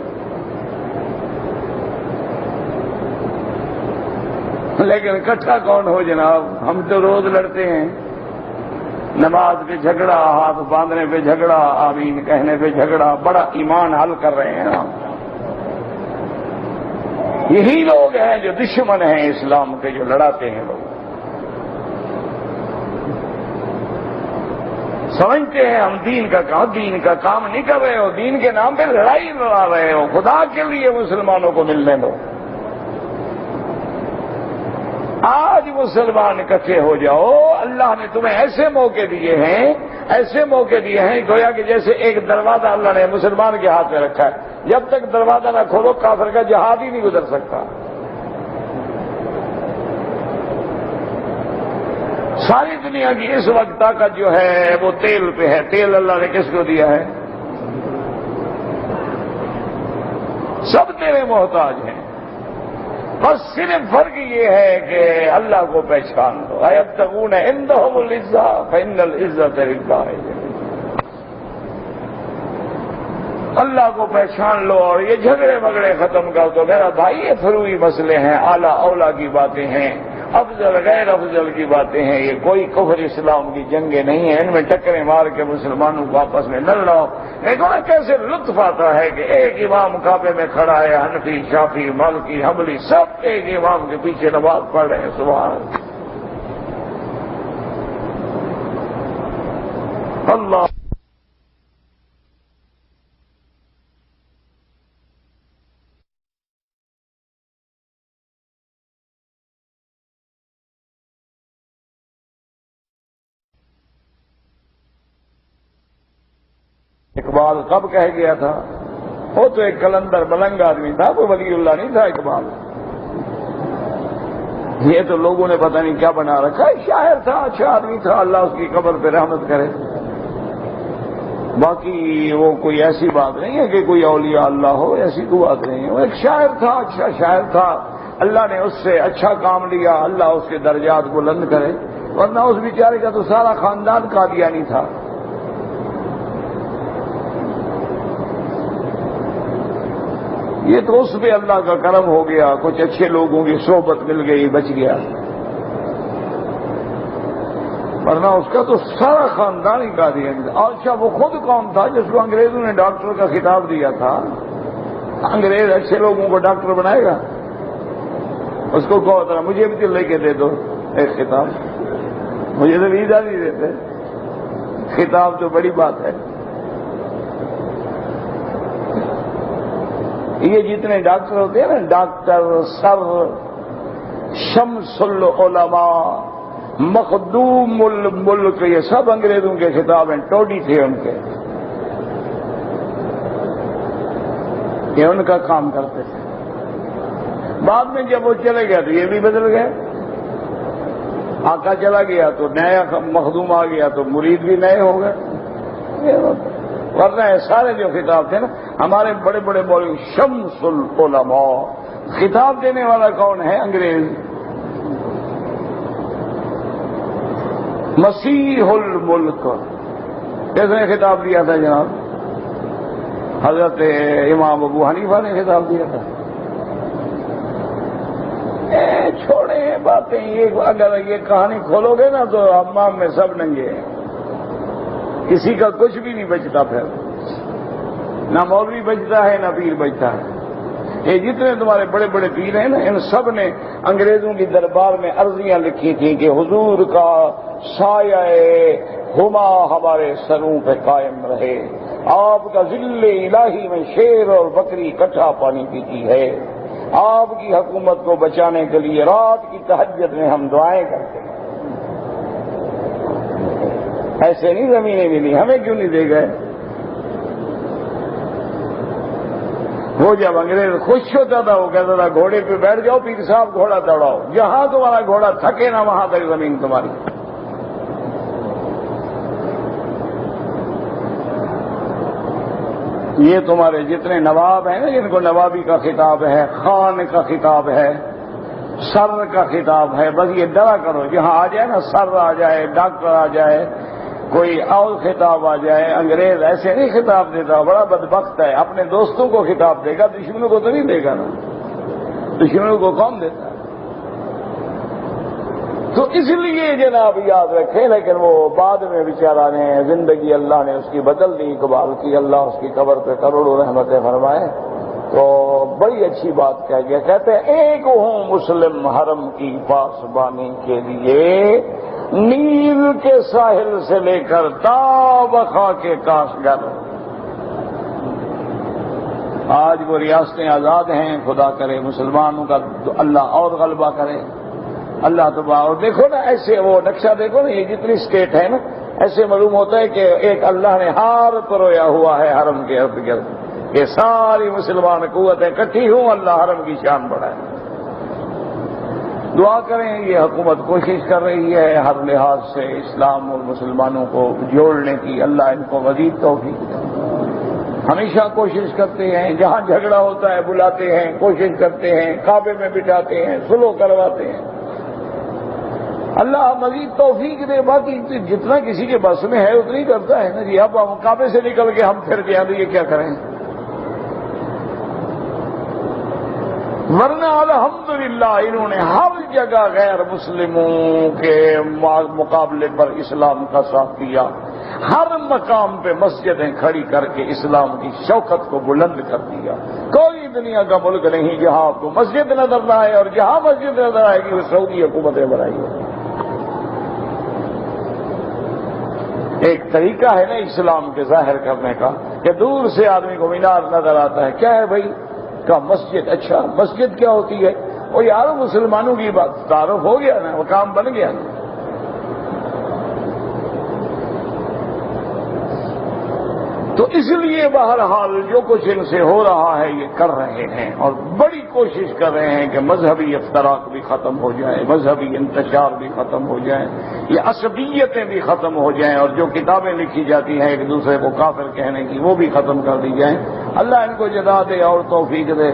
لیکن اکٹھا کون ہو جناب؟ ہم تو روز لڑتے ہیں، نماز پہ جھگڑا، ہاتھ باندھنے پہ جھگڑا، آمین کہنے پہ جھگڑا، بڑا ایمان حل کر رہے ہیں ہم۔ یہی لوگ ہیں جو دشمن ہیں اسلام کے، جو لڑاتے ہیں لوگ، سمجھتے ہیں ہم دین کا کام نہیں کر رہے ہو، دین کے نام پہ لڑائی لڑا رہے ہو، خدا کے لیے مسلمانوں کو ملنے دو۔ آج مسلمان اکٹھے ہو جاؤ، اللہ نے تمہیں ایسے موقع دیے ہیں، ایسے موقع دیے ہیں گویا کہ جیسے ایک دروازہ اللہ نے مسلمان کے ہاتھ میں رکھا ہے، جب تک دروازہ نہ کھولو کافر کا جہاد ہی نہیں گزر سکتا۔ ساری دنیا کی اس وقت طاقت جو ہے وہ تیل پہ ہے۔ تیل اللہ نے کس کو دیا ہے؟ سب تیرے محتاج ہیں، بس صرف فرق یہ ہے کہ اللہ کو پہچان لو۔ ایبتغون عندہم العزہ فإن العزة للہ، اللہ کو پہچان لو اور یہ جھگڑے مگڑے ختم کر دو۔ میرا بھائی یہ فروئی مسئلے ہیں، اعلیٰ اولیٰ کی باتیں ہیں، افضل غیر افضل کی باتیں ہیں، یہ کوئی کفر اسلام کی جنگیں نہیں ہیں، ان میں ٹکریں مار کے مسلمانوں کو آپس میں لڑ لو۔ دیکھو نا کیسے لطف آتا ہے کہ ایک امام کعبے میں کھڑا ہے، حنفی، شافعی، مالکی، حنبلی سب ایک امام کے پیچھے نماز پڑھ رہے ہیں۔ سبحان اللہ۔ اقبال کب کہہ گیا تھا؟ وہ تو ایک کلندر ملنگ آدمی تھا، کوئی ولی اللہ نہیں تھا اقبال۔ یہ تو لوگوں نے پتہ نہیں کیا بنا رکھا ہے، شاعر تھا، اچھا آدمی تھا، اللہ اس کی قبر پہ رحمت کرے۔ باقی وہ کوئی ایسی بات نہیں ہے کہ کوئی اولیاء اللہ ہو، ایسی کوئی بات نہیں ہے۔ وہ ایک شاعر تھا، اچھا شاعر تھا، اللہ نے اس سے اچھا کام لیا، اللہ اس کے درجات بلند کرے، ورنہ اس بیچارے کا تو سارا خاندان قادیانی تھا۔ یہ تو اس پہ اللہ کا کرم ہو گیا، کچھ اچھے لوگوں کی صحبت مل گئی، بچ گیا، ورنہ اس کا تو سارا خاندان ہی قادیانی تھا۔ اچھا وہ خود کون تھا جس کو انگریزوں نے ڈاکٹر کا خطاب دیا تھا؟ انگریز اچھے لوگوں کو ڈاکٹر بنائے گا؟ اس کو کہو ذرا مجھے بھی تو لے کے دے دو ایک خطاب، مجھے تو ویزا نہیں دیتے، خطاب تو بڑی بات ہے۔ یہ جتنے ڈاکٹر ہوتے ہیں نا، ڈاکٹر، سر، شمس العلماء، مخدوم الملک، یہ سب انگریزوں کے خطاب ہیں، ٹوڈی تھے ان کے، یہ ان کا کام کرتے تھے۔ بعد میں جب وہ چلے گیا تو یہ بھی بدل گئے، آقا چلا گیا تو نیا مخدوم آ گیا تو مرید بھی نئے ہو گئے، ورنہ سارے جو خطاب تھے نا ہمارے بڑے بڑے مولوی، شمس العلماء، خطاب دینے والا کون ہے؟ انگریز۔ مسیح الملک کس نے خطاب دیا تھا جناب؟ حضرت امام ابو حنیفہ نے خطاب دیا تھا۔ چھوڑیں باتیں، یہ اگر یہ کہانی کھولو گے نا تو حمام میں سب ننگے ہیں، کسی کا کچھ بھی نہیں بچتا، پھر نہ مولوی بچتا ہے نہ پیر بچتا ہے۔ یہ جتنے تمہارے بڑے بڑے پیر ہیں نا، ان سب نے انگریزوں کی دربار میں عرضیاں لکھی تھیں کہ حضور کا سایہ ہما ہمارے سروں پہ قائم رہے، آپ کا ظل الہی میں شیر اور بکری اکٹھا پانی پیتی ہے، آپ کی حکومت کو بچانے کے لیے رات کی تہجد میں ہم دعائیں کرتے ہیں۔ ایسے نہیں زمینیں ملی، ہمیں کیوں نہیں دے گئے؟ وہ جب انگریز خوش ہوتا تھا وہ کہتا تھا گھوڑے پہ بیٹھ جاؤ پیر صاحب، گھوڑا دوڑاؤ، جہاں تمہارا گھوڑا تھکے نہ وہاں تک زمین تمہاری۔ یہ تمہارے جتنے نواب ہیں نا، جن کو نوابی کا خطاب ہے، خان کا خطاب ہے، سر کا خطاب ہے، بس یہ ڈرا کرو جہاں آ جائے نا، سر آ جائے، ڈاکٹر آ جائے، کوئی اور خطاب آ جائے، انگریز ایسے نہیں خطاب دیتا، بڑا بدبخت ہے، اپنے دوستوں کو خطاب دے گا، دشمنوں کو تو نہیں دے گا نا، دشمنوں کو کون دیتا ہے؟ تو اس لیے جناب یاد رکھے، لیکن وہ بعد میں بیچارہ نے زندگی اللہ نے اس کی بدل دی، اقبال کی، اللہ اس کی قبر پہ کروڑوں رحمتیں فرمائے، تو بڑی اچھی بات کہہ گیا، کہتے ہیں ایک ہوں مسلم حرم کی پاسبانی کے لیے، نیل کے ساحل سے لے کر تا بخا کے کاشگر۔ آج وہ ریاستیں آزاد ہیں، خدا کرے مسلمانوں کا اللہ اور غلبہ کرے، اللہ تبارک. اور دیکھو نا ایسے وہ نقشہ دیکھو نا، یہ جتنی اسٹیٹ ہے نا، ایسے معلوم ہوتا ہے کہ ایک اللہ نے ہار پرویا ہوا ہے حرم کے ارد گرد، کہ ساری مسلمان قوتیں اکٹھی ہوں، اللہ حرم کی شان بڑھائے. دعا کریں. یہ حکومت کوشش کر رہی ہے ہر لحاظ سے اسلام اور مسلمانوں کو جوڑنے کی، اللہ ان کو مزید توفیق دے. ہمیشہ کوشش کرتے ہیں، جہاں جھگڑا ہوتا ہے بلاتے ہیں، کوشش کرتے ہیں، کعبے میں بٹھاتے ہیں، صلح کرواتے ہیں. اللہ مزید توفیق دے. باقی جتنا کسی کے بس میں ہے اتنی کرتا ہے نا جی. اب ہم کعبے سے نکل کے ہم پھر گئے تو یہ کیا کریں؟ ورنہ الحمدللہ انہوں نے ہر جگہ غیر مسلموں کے مقابلے پر اسلام کا ساتھ دیا. ہر مقام پہ مسجدیں کھڑی کر کے اسلام کی شوکت کو بلند کر دیا. کوئی دنیا کا ملک نہیں جہاں آپ کو مسجد نظر نہ آئے، اور جہاں مسجد نظر آئے گی وہ سعودی حکومتیں بنائی ہے. ایک طریقہ ہے نا اسلام کے ظاہر کرنے کا کہ دور سے آدمی کو مینار نظر آتا ہے، کیا ہے بھائی؟ کا مسجد. اچھا مسجد کیا ہوتی ہے؟ وہ یار مسلمانوں کی بات تعارف ہو گیا نا، وہ کام بن گیا نا. تو اس لیے بہرحال جو کچھ ان سے ہو رہا ہے یہ کر رہے ہیں، اور بڑی کوشش کر رہے ہیں کہ مذہبی افتراق بھی ختم ہو جائے، مذہبی انتشار بھی ختم ہو جائے، یہ عصبیتیں بھی ختم ہو جائیں، اور جو کتابیں لکھی جاتی ہیں ایک دوسرے کو کافر کہنے کی وہ بھی ختم کر دی جائیں. اللہ ان کو جزا دے اور توفیق دے.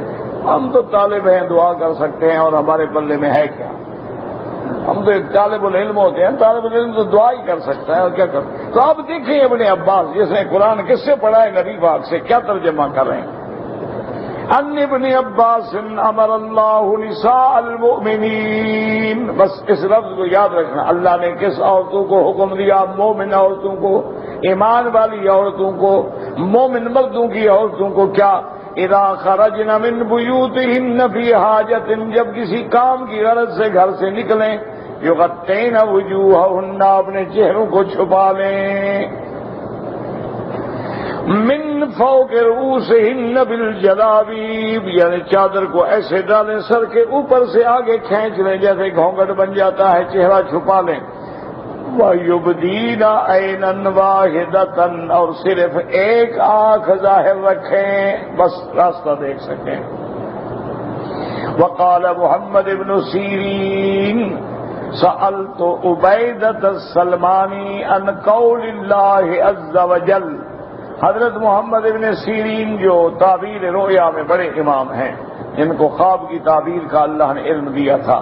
ہم تو طالب ہیں، دعا کر سکتے ہیں، اور ہمارے پلے میں ہے کیا؟ ہم تو ایک طالب العلم ہوتے ہیں، طالب العلم تو دعا ہی کر سکتا ہے اور کیا کر. تو آپ دیکھیں ابن عباس جس نے قرآن کس سے پڑھا ہے، نبی پاک سے، کیا ترجمہ کر رہے ہیں. ان ابن عباس امر اللہ نساء المؤمنین. بس اس لفظ کو یاد رکھنا، اللہ نے کس عورتوں کو حکم دیا؟ مومن عورتوں کو، ایمان والی عورتوں کو، مومن مردوں کی عورتوں کو. کیا؟ اذا خرجن من بیوتہن فی حاجت، جب کسی کام کی غرض سے گھر سے نکلیں، یغطین وجوہہن، اپنے چہروں کو چھپا لیں، من فوق رؤوسہن بالجلابیب، یعنی چادر کو ایسے ڈالیں سر کے اوپر سے آگے کھینچ لیں جیسے گھونگھٹ بن جاتا ہے، چہرہ چھپا لیں. وَيُبْدِينَ عَيْنًا وَاحِدَةً، اور صرف ایک آنکھ ظاہر رکھیں، بس راستہ دیکھ سکیں. وقال محمد بن سیرین سألت عبیدۃ السلمانی عن قول اللہ عز وجل. حضرت محمد بن سیرین جو تعبیر رؤیا میں بڑے امام ہیں، جن کو خواب کی تعبیر کا اللہ نے علم دیا تھا،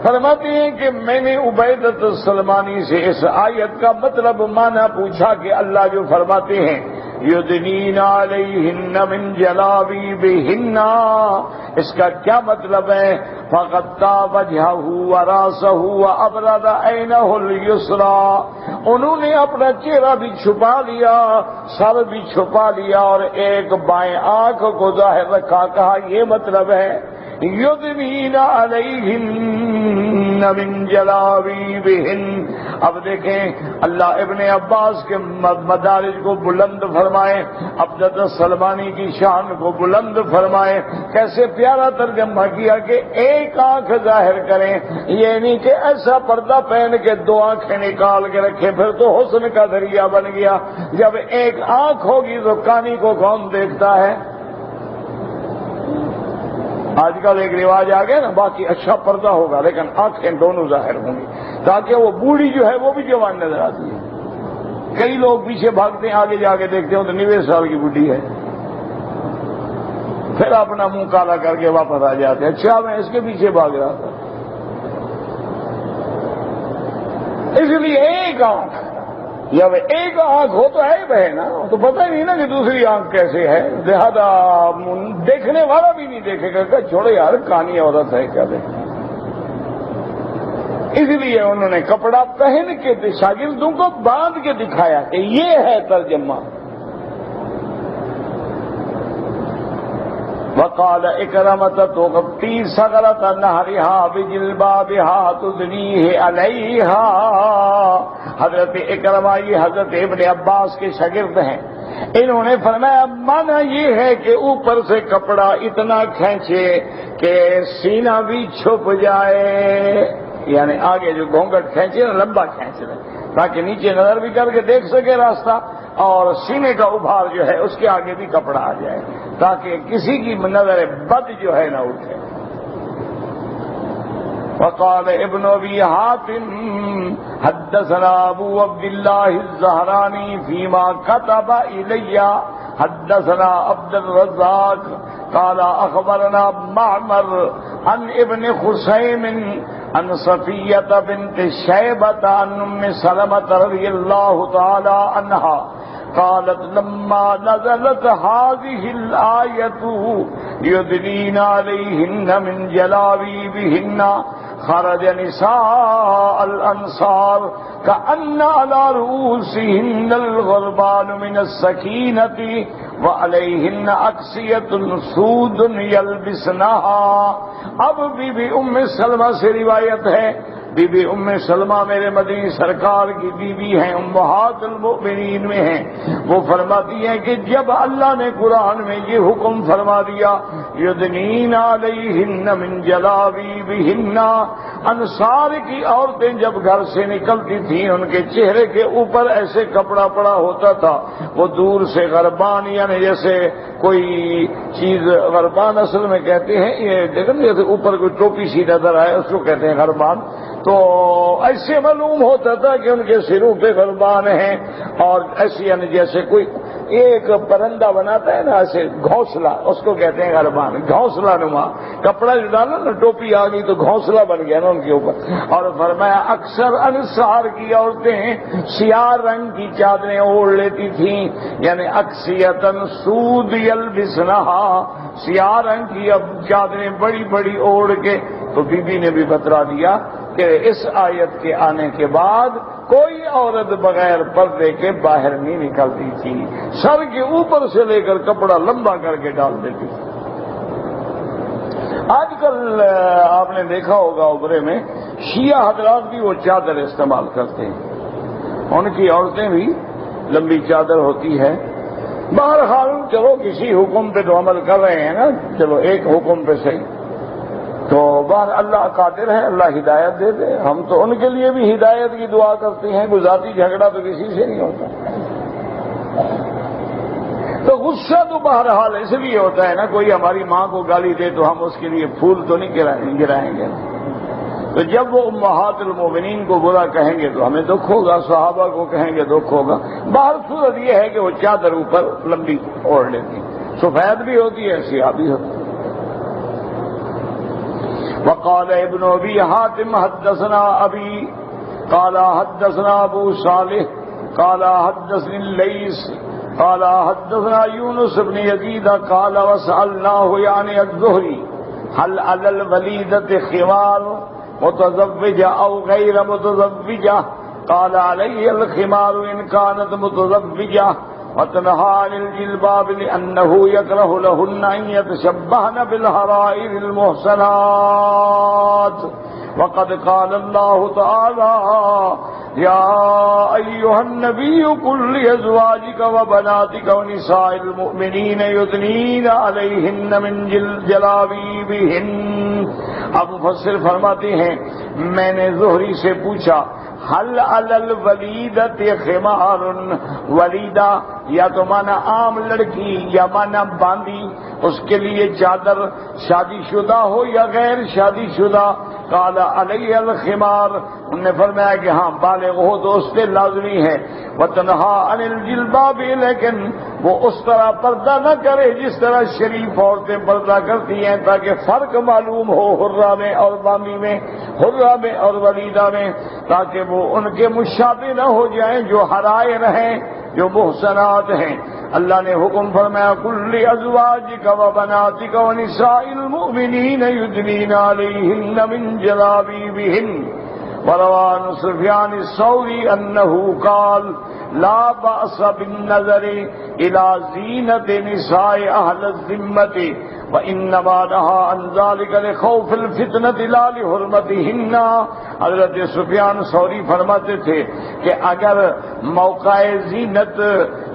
فرماتے ہیں کہ میں نے عبیدۃ السلمانی سے اس آیت کا مطلب معنی پوچھا کہ اللہ جو فرماتے ہیں یدنین علیہن من جلابیبہن، اس کا کیا مطلب ہے؟ فغطا وجہہ وراسہ وابرد عینہ الیسری، انہوں نے اپنا چہرہ بھی چھپا لیا، سر بھی چھپا لیا، اور ایک بائیں آنکھ کو ظاہر رکھا. کہا یہ مطلب ہے یدنین علیہن من جلابیبہن. اب دیکھیں اللہ ابن عباس کے مدارج کو بلند فرمائے، عبدۃ السلمانی کی شان کو بلند فرمائے. کیسے پیارا ترجمہ کیا کہ ایک آنکھ ظاہر کریں، یہ نہیں کہ ایسا پردہ پہن کے دو آنکھیں نکال کے رکھے، پھر تو حسن کا ذریعہ بن گیا. جب ایک آنکھ ہوگی تو کانی کو کون دیکھتا ہے؟ آج کل ایک رواج آ گیا نا، باقی اچھا پردہ ہوگا لیکن آنکھیں دونوں ظاہر ہوں گی، تاکہ وہ بوڑھی جو ہے وہ بھی جوان نظر آتی ہے. کئی لوگ پیچھے بھاگتے ہیں، آگے جا کے دیکھتے ہیں تو 90 سال کی بوڑھی ہے، پھر اپنا منہ کالا کر کے واپس آ جاتے ہیں. اچھا میں اس کے پیچھے بھاگ رہا تھا. اس لیے ایک آنکھ، جب ایک آنکھ ہو تو عیب ہے نا، تو پتہ ہی نہیں نا کہ دوسری آنکھ کیسے ہے، لہذا دیکھنے والا بھی نہیں دیکھے گا کہ چھوڑے یار کانی عورت ہے کیا دیکھنا. اس لیے انہوں نے کپڑا پہن کے شاگردوں کو باندھ کے دکھایا کہ یہ ہے ترجمہ. وقال اکرمۃ تغطی ثغرۃ نہرہا بجلبابہا تدنیہ علیہا. حضرت اکرمہ یہ حضرت ابن عباس کے شاگرد ہیں، انہوں نے فرمایا مانا یہ ہے کہ اوپر سے کپڑا اتنا کھینچے کہ سینہ بھی چھپ جائے. یعنی آگے جو گھونگھٹ کھینچے نا لمبا کھینچ لیں تاکہ نیچے نظر بھی کر کے دیکھ سکے راستہ، اور سینے کا ابھار جو ہے اس کے آگے بھی کپڑا آ جائے تاکہ کسی کی نظر بد جو ہے نہ اٹھے۔ وقال ابن ابی حاتم حدثنا ابو عبد الله الزهراني فيما كتب الي حدثنا عبد الرزاق قال اخبرنا معمر عن ابن خصيم عن صفية بنت شيبة عن ام سلمة رضي الله تعالى عنها قالت لما نزلت هذه الآية يدنين عليهن من جلابيبهن خرج نساء الأنصار كأن على رؤوسهن الغربان من السكينة وعليهن أكسية سود يلبسنها۔ اب بی بی ام سلمہ سے روایت ہے، بی بی ام سلمہ میرے مدنی سرکار کی بیوی ہیں، امہات المؤمنین میں ہیں، وہ فرماتی ہیں کہ جب اللہ نے قرآن میں یہ حکم فرما دیا یدنین علیہن من جلابیبہن، انصار کی عورتیں جب گھر سے نکلتی تھیں ان کے چہرے کے اوپر ایسے کپڑا پڑا ہوتا تھا، وہ دور سے غربان یعنی جیسے کوئی چیز، غربان اصل میں کہتے ہیں یہ دیکھیں جیسے اوپر کوئی ٹوپی سی نظر آئے اس کو کہتے ہیں غربان، تو ایسے معلوم ہوتا تھا کہ ان کے سروں پہ غربان ہیں، اور ایسے یعنی جیسے کوئی ایک پرندہ بناتا ہے نا ایسے گھونسلہ، اس کو کہتے ہیں غربان، گھونسلہ نما کپڑا جو ڈالا نا ٹوپی آ گئی تو گھونسلہ بن گیا نا ان کے اوپر۔ اور فرمایا اکثر انصار کی عورتیں سیاہ رنگ کی چادریں اوڑھ لیتی تھیں، یعنی اکسیتن سود یلبسنہا، سیاہ رنگ کی اب چادریں بڑی بڑی اوڑھ کے۔ تو بی بی نے بھی بتلا دیا کہ اس آیت کے آنے کے بعد کوئی عورت بغیر پردے کے باہر نہیں نکلتی تھی، سر کے اوپر سے لے کر کپڑا لمبا کر کے ڈال دیتی تھی۔ آج کل آپ نے دیکھا ہوگا عمرے میں شیعہ حضرات بھی وہ چادر استعمال کرتے ہیں، ان کی عورتیں بھی لمبی چادر ہوتی ہے۔ بہرحال چلو کسی حکم پہ تو عمل کر رہے ہیں نا، چلو ایک حکم پہ صحیح، تو بہر اللہ قادر ہے، اللہ ہدایت دے دے، ہم تو ان کے لیے بھی ہدایت کی دعا کرتے ہیں، کوئی ذاتی جھگڑا تو کسی سے نہیں ہوتا۔ تو غصہ تو بہرحال اس لیے ہوتا ہے نا، کوئی ہماری ماں کو گالی دے تو ہم اس کے لیے پھول تو نہیں گرائیں گے، تو جب وہ امہات المومنین کو برا کہیں گے تو ہمیں دکھ ہوگا، صحابہ کو کہیں گے دکھ ہوگا۔ باہر صورت یہ ہے کہ وہ چادر اوپر لمبی اوڑھ لیتی، سفید بھی ہوتی ہے سیاہ بھی ہوتی ہے۔ وقال ابن ابی حاتم حدثنا ابی قال حدثنا ابو صالح قال حدثني الليث قال حدثنا يونس بن يزيد قال وسألناه يعني الزهري هل على الوليدة خمار متزوجة أو غير متزوجة قال عليه الخمار إن كانت متزوجة وتنهى عن الجلباب لأنه يكره لهن أن يتشبهن بالحرائر المحسنات وقد قال الله تعالى يا أيها النبي قل لأزواجك وبناتك ونساء المؤمنين يدنين عليهن من جلابيبهن۔ اب مفسر فرماتے ہیں میں نے زہری سے پوچھا حل علی الولیدۃ خمار، ولیدہ یا تو مانا عام لڑکی یا مانا باندی، اس کے لیے چادر شادی شدہ ہو یا غیر شادی شدہ۔ قال علیہ الخمار، انہوں نے فرمایا کہ ہاں بالغ ہو تو اس پہ لازمی ہے۔ وتنہا عن الجلباب، لیکن وہ اس طرح پردہ نہ کرے جس طرح شریف عورتیں پردہ کرتی ہیں، تاکہ فرق معلوم ہو حرہ میں اور بامی میں، حرہ میں اور ولیدہ میں، تاکہ وہ ان کے مشابہ نہ ہو جائیں جو حرائر ہیں، جو محسنات ہیں۔ اللہ نے حکم فرمایا کل ازواجک و بناتک و نساء المؤمنین یدنین علیہن من جلابیبہن۔ وروان سفیان الثوری انه قال لا بأس بالنظر الى زینت نساء اہل الذمة وَإِنَّمَا نَهَى عَنْ ذَلِكَ لِخَوْفِ الْفِتْنَةِ لَا لِحُرْمَتِهِنَّ۔ حضرت سفیان ثوری فرماتے تھے کہ اگر موقع زینت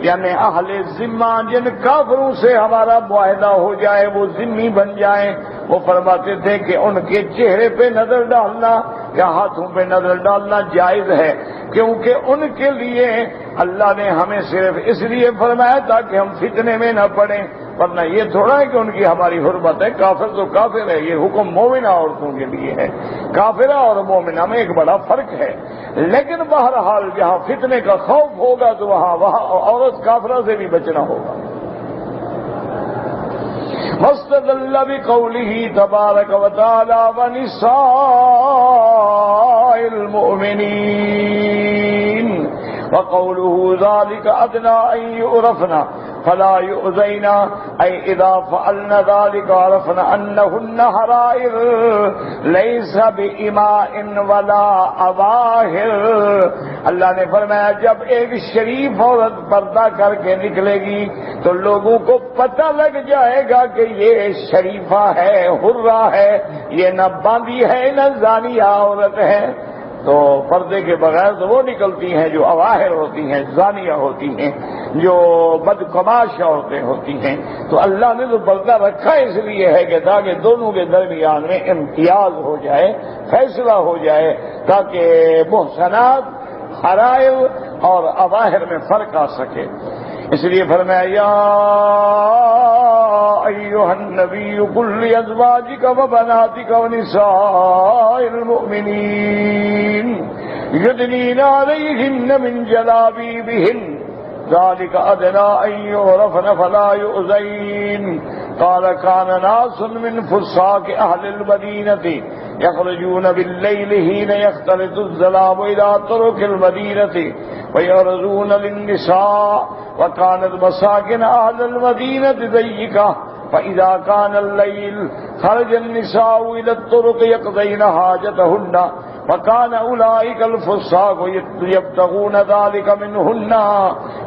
یعنی اہل ذمہ جن کافروں سے ہمارا معاہدہ ہو جائے، وہ ذمی بن جائیں، وہ فرماتے تھے کہ ان کے چہرے پہ نظر ڈالنا یا ہاتھوں پہ نظر ڈالنا جائز ہے، کیونکہ ان کے لیے اللہ نے ہمیں صرف اس لیے فرمایا تھا کہ ہم فتنے میں نہ پڑیں، ورنہ یہ تھوڑا ہے کہ ان کی ہماری حرمت ہے۔ کافر تو کافر ہے، یہ حکم مومنہ عورتوں کے لیے ہے، کافرہ اور مومنہ میں ایک بڑا فرق ہے۔ لیکن بہرحال جہاں فتنے کا خوف ہوگا تو وہاں عورت کافرہ سے بھی بچنا ہوگا۔ واستدل بقوله تبارك وتعالى ونساء المؤمنين وقوله ذلك أدنى أن يعرفن فلا يؤذين، أي إذا فعلن ذلك عرفن أنهن حرائر ليس بإماء ولا أظاهر۔ اللہ نے فرمایا جب ایک شریف عورت پردہ کر کے نکلے گی تو لوگوں کو پتہ لگ جائے گا کہ یہ شریفہ ہے، حرہ ہے، یہ نہ باندھی ہے نہ زانیہ عورت ہے۔ تو پردے کے بغیر تو وہ نکلتی ہیں جو اواہر ہوتی ہیں، زانیہ ہوتی ہیں، جو بدکماش عورتیں ہوتی ہیں۔ تو اللہ نے تو پردہ رکھا اس لیے ہے کہ تاکہ دونوں کے درمیان میں امتیاز ہو جائے، فیصلہ ہو جائے، تاکہ محسنات، حرائر اور اواہر میں فرق آ سکے۔ اس لیے فرمایا یا ایھا النبی قل لازواجک وبناتک ونساء المؤمنین یدنین علیہن من جلابیبہن ذلك أدنى أن يعرفن فلا يؤذين۔ قال كان ناس من فساق أهل المدينة يخرجون بالليل حين يختلط الظلام إلى طرق المدينة ويعرضون للنساء، وكانت مساكن أهل المدينة ضيقة، فإذا كان الليل خرج النساء إلى الطرق يقضين حاجتهن، وكان أولئك الفساق يبتغون ذلك منهن،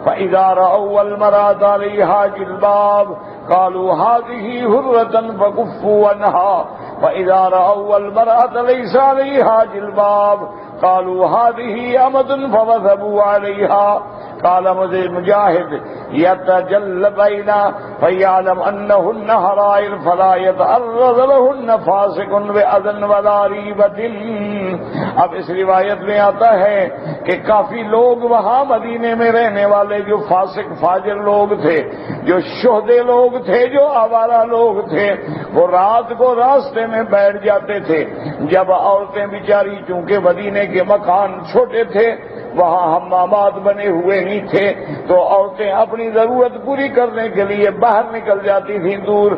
فإذا رأوا المرأة عليها جلباب قالوا هذه هرة فكفوا عنها، وإذا رأوا المرأة ليس عليها جلباب قالوا هذه أمة فوثبوا عليها۔ قال مجاہد يتجلبين فيعلم أنهن حرائر فلا يتعرض لهن فاسق بأذى ولا ريبة۔ اب اس روایت میں آتا ہے کہ کافی لوگ وہاں مدینے میں رہنے والے جو فاسق فاجر لوگ تھے، جو شہدے لوگ تھے، جو آوارہ لوگ تھے، وہ رات کو راستے میں بیٹھ جاتے تھے۔ جب عورتیں بیچاری چونکہ مدینے کے مکان چھوٹے تھے، وہاں حمامات بنے ہوئے نہیں تھے، تو عورتیں اپنی ضرورت پوری کرنے کے لیے باہر نکل جاتی تھیں دور۔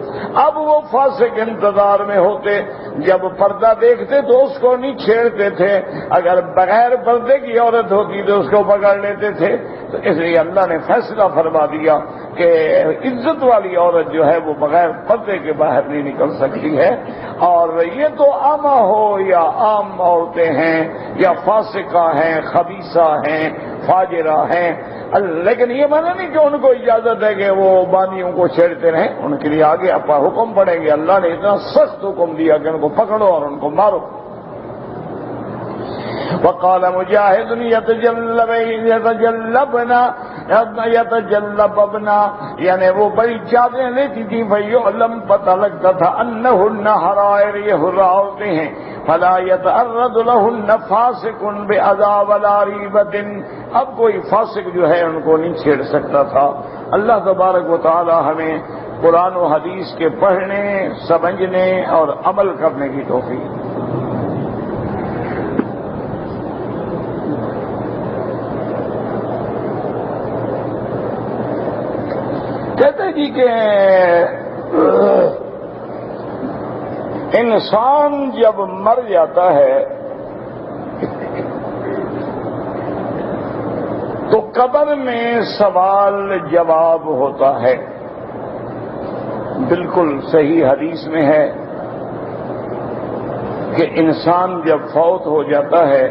اب وہ فاسق انتظار میں ہوتے، جب پردہ دیکھتے تو اس کو نہیں چھیڑتے تھے، اگر بغیر پردے کی عورت ہوتی تو اس کو پکڑ لیتے تھے۔ تو اس لیے اللہ نے فیصلہ فرما دیا کہ عزت والی عورت جو ہے وہ بغیر پردے کے باہر نہیں نکل سکتی ہے۔ اور یہ تو عامہ ہو یا عام عورتیں ہیں یا فاسقہ ہیں، خبیثہ ہیں، فاجرہ ہیں، لیکن یہ معنی نہیں کہ ان کو اجازت ہے کہ وہ باندیوں کو چھیڑتے رہیں، ان کے لیے آگے اپنا حکم پڑیں گے۔ اللہ نے اتنا سخت حکم دیا کہ ان کو پکڑو اور ان کو مارو۔ وقال مجاہد یتجلبنا یعنی وہ بڑی چادریں لیتی تھی، فیعلم پتہ لگتا تھا انہن حرائر، یہ حرہ عورتیں ہیں، فلا یتعرض لہن فاسق بأذى ولا ریبۃ، اب کوئی فاسق جو ہے ان کو نہیں چھیڑ سکتا تھا۔ اللہ تبارک و تعالی ہمیں قرآن و حدیث کے پڑھنے، سمجھنے اور عمل کرنے کی توفیق۔ کہتے جی کہ انسان جب مر جاتا ہے تو قبر میں سوال جواب ہوتا ہے۔ بالکل صحیح حدیث میں ہے کہ انسان جب فوت ہو جاتا ہے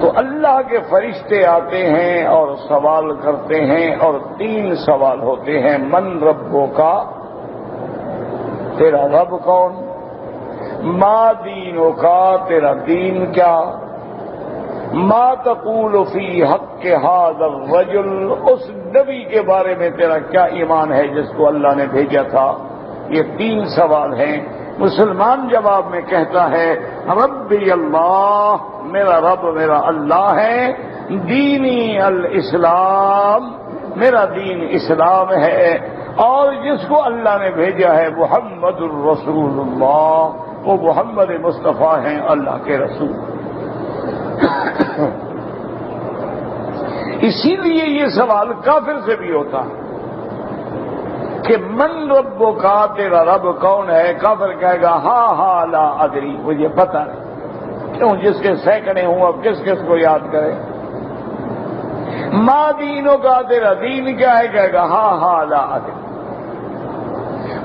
تو اللہ کے فرشتے آتے ہیں اور سوال کرتے ہیں، اور 3 سوال ہوتے ہیں۔ من ربوں کا، تیرا رب کون؟ ما دینوں کا، تیرا دین کیا؟ ما تقول فی حق ھذا الرجل، اس نبی کے بارے میں تیرا کیا ایمان ہے جس کو اللہ نے بھیجا تھا؟ یہ 3 سوال ہیں۔ مسلمان جواب میں کہتا ہے ربی اللہ، میرا رب میرا اللہ ہے، دینی الاسلام، میرا دین اسلام ہے، اور جس کو اللہ نے بھیجا ہے محمد الرسول اللہ، وہ محمد مصطفیٰ ہیں، اللہ کے رسول۔ اسی لیے یہ سوال کافر سے بھی ہوتا ہے کہ من ربوں کا، تیرا رب کون ہے؟ کافر کہے گا ہاں ہاں لا ادری، مجھے پتہ نہیں۔ کیوں؟ جس کے سینکڑے ہوں، اب کس کس کو یاد کرے؟ ما دینوں کا، تیرا دین کیا ہے؟ کہے گا ہاں ہاں لا ادری۔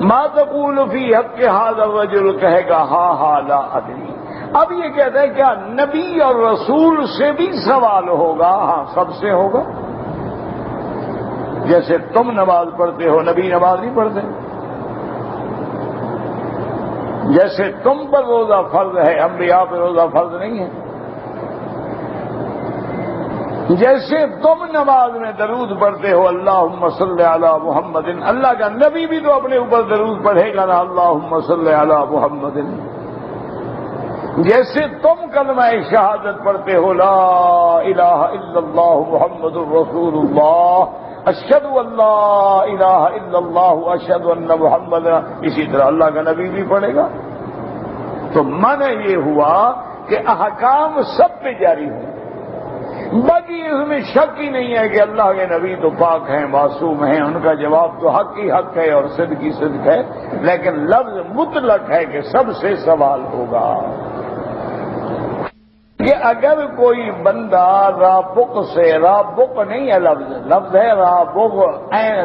ما تقول فی حق ھذا الرجل، کہے گا ہاں ہاں لا ادری۔ اب یہ کہتے ہیں کیا نبی اور رسول سے بھی سوال ہوگا؟ ہاں، سب سے ہوگا۔ جیسے تم نماز پڑھتے ہو، نبی نماز نہیں پڑھتے۔ جیسے تم پر روزہ فرض ہے، انبیاء پر روزہ فرض نہیں ہے۔ جیسے تم نماز میں درود پڑھتے ہو اللہم صلی علی محمد، اللہ کا نبی بھی تو اپنے اوپر درود پڑھے گا نا، اللہم صلی علی محمد۔ جیسے تم کلمہ شہادت پڑھتے ہو لا الہ الا اللہ محمد الرسول اللہ، اشہد ان لا الہ الا اللہ اشہد ان محمد، اسی طرح اللہ کا نبی بھی پڑھے گا۔ تو معنی یہ ہوا کہ احکام سب پہ جاری ہوں، باقی اس میں شک ہی نہیں ہے کہ اللہ کے نبی تو پاک ہیں، معصوم ہیں، ان کا جواب تو حق ہی حق ہے اور صدق ہی صدق ہے، لیکن لفظ مطلق ہے کہ سب سے سوال ہوگا۔ کہ اگر کوئی بندہ رابق سے، رابق نہیں ہے لفظ، لفظ ہے رابق،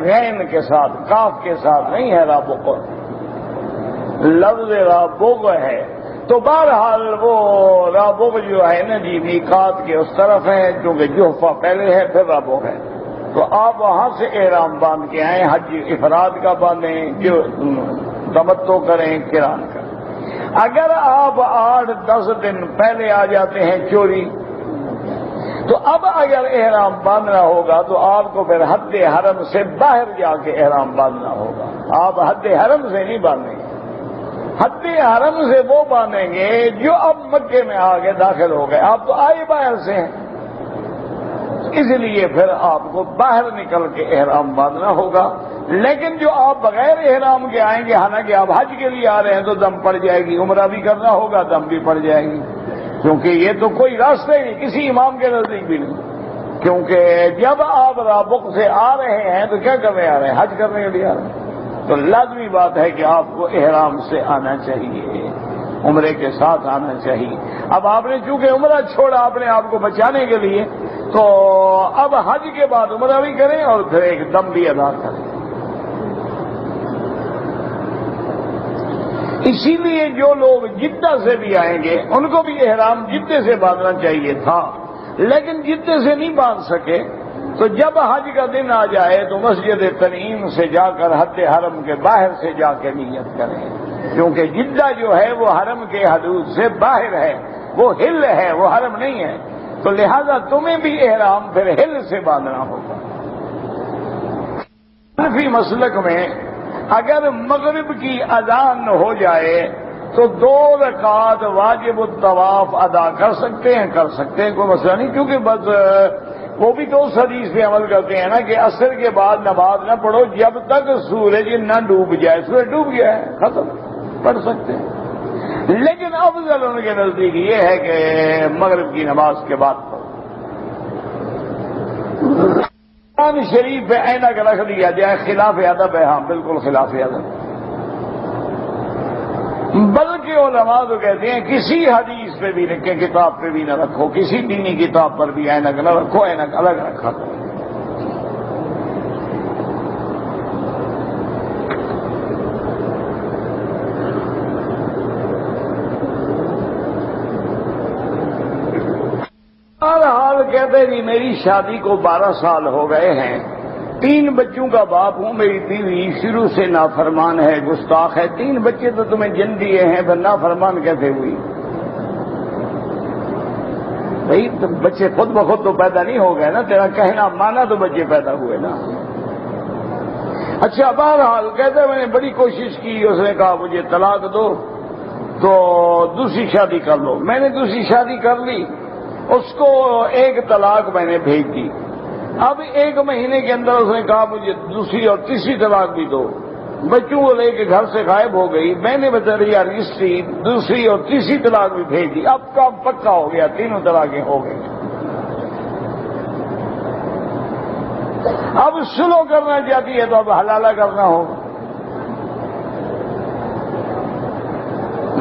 غین کے ساتھ، کاف کے ساتھ نہیں ہے رابق، لفظ رابق ہے، تو بہرحال وہ رابق جو ہے نا جی میقات کے اس طرف ہے، کیونکہ جوفہ پہلے ہے پھر رابق ہے، تو آپ وہاں سے احرام باندھ کے آئیں، حج افراد کا باندھیں، جو تمتع کریں، قران کریں۔ اگر آپ 8-10 دن پہلے آ جاتے ہیں چوری، تو اب اگر احرام باندھنا ہوگا تو آپ کو پھر حد حرم سے باہر جا کے احرام باندھنا ہوگا، آپ حد حرم سے نہیں باندھیں گے۔ حد حرم سے وہ باندھیں گے جو اب مکے میں آگے داخل ہو گئے، آپ تو آئے باہر سے ہیں، اس لیے پھر آپ کو باہر نکل کے احرام باندھنا ہوگا۔ لیکن جو آپ بغیر احرام کے آئیں گے، حالانکہ آپ حج کے لیے آ رہے ہیں، تو دم پڑ جائے گی، عمرہ بھی کرنا ہوگا، دم بھی پڑ جائے گی، کیونکہ یہ تو کوئی راستہ ہی نہیں، کسی امام کے نزدیک بھی نہیں، کیونکہ جب آپ رابق سے آ رہے ہیں تو کیا کرنے آ رہے ہیں؟ حج کرنے کے لیے آ رہے ہیں، تو لازمی بات ہے کہ آپ کو احرام سے آنا چاہیے، عمرے کے ساتھ آنا چاہیے۔ اب آپ نے چونکہ عمرہ چھوڑا اپنے آپ کو بچانے کے لیے، تو اب حج کے بعد عمرہ بھی کریں اور پھر ایک دم بھی ادا کریں۔ اسی لیے جو لوگ جدہ سے بھی آئیں گے ان کو بھی احرام جدہ سے باندھنا چاہیے تھا، لیکن جدہ سے نہیں باندھ سکے، تو جب حج کا دن آ جائے تو مسجد تنعیم سے جا کر حد حرم کے باہر سے جا کے نیت کریں، کیونکہ جدہ جو ہے وہ حرم کے حدود سے باہر ہے، وہ ہل ہے، وہ حرم نہیں ہے، تو لہذا تمہیں بھی احرام پھر ہل سے باندھنا ہوگا۔ حنفی مسلک میں اگر مغرب کی اذان ہو جائے تو 2 رکعت واجب الطواف ادا کر سکتے ہیں، کوئی مسئلہ نہیں، کیونکہ بس وہ بھی تو اس حدیث پہ عمل کرتے ہیں نا کہ عصر کے بعد نماز نہ پڑھو جب تک سورج نہ ڈوب جائے، سورج ڈوب گیا ہے ختم، پڑھ سکتے ہیں، لیکن افضل ان کے نزدیک یہ ہے کہ مغرب کی نماز کے بعد پڑھو۔ قرآن شریف پہ اینک رکھ دیا جائے، خلاف ادب ہے، ہاں بالکل خلاف ادب، بلکہ علماء تو کہتے ہیں کسی حدیث پہ بھی لکھے، کتاب پہ بھی نہ رکھو، کسی دینی کتاب پر بھی اینک نہ رکھو، اینک الگ رکھا کرو۔ بعد کہتے جی میری شادی کو 12 سال ہو گئے ہیں، 3 بچوں کا باپ ہوں، میری بیوی شروع سے نافرمان ہے، گستاخ ہے، 3 بچے تو تمہیں جن دیے ہیں، پھر نافرمان کیسے ہوئی؟ بھائی تو بچے خود بخود تو پیدا نہیں ہو گئے نا، تیرا کہنا مانا تو بچے پیدا ہوئے نا۔ اچھا بہرحال کہتے میں نے بڑی کوشش کی، اس نے کہا مجھے طلاق دو تو دوسری شادی کر لو۔ میں نے دوسری شادی کر لی، اس کو 1 طلاق میں نے بھیج دی۔ اب 1 مہینے کے اندر اس نے کہا مجھے دوسری اور تیسری طلاق بھی دو۔ بچوں کو لے کے گھر سے غائب ہو گئی۔ میں نے بطریہ رجسٹری دوسری اور تیسری طلاق بھی بھیج دی۔ اب کام پکا ہو گیا، 3 طلاقیں ہو گئی۔ اب سلو کرنا چاہتی ہے تو اب حلالہ کرنا ہوگا،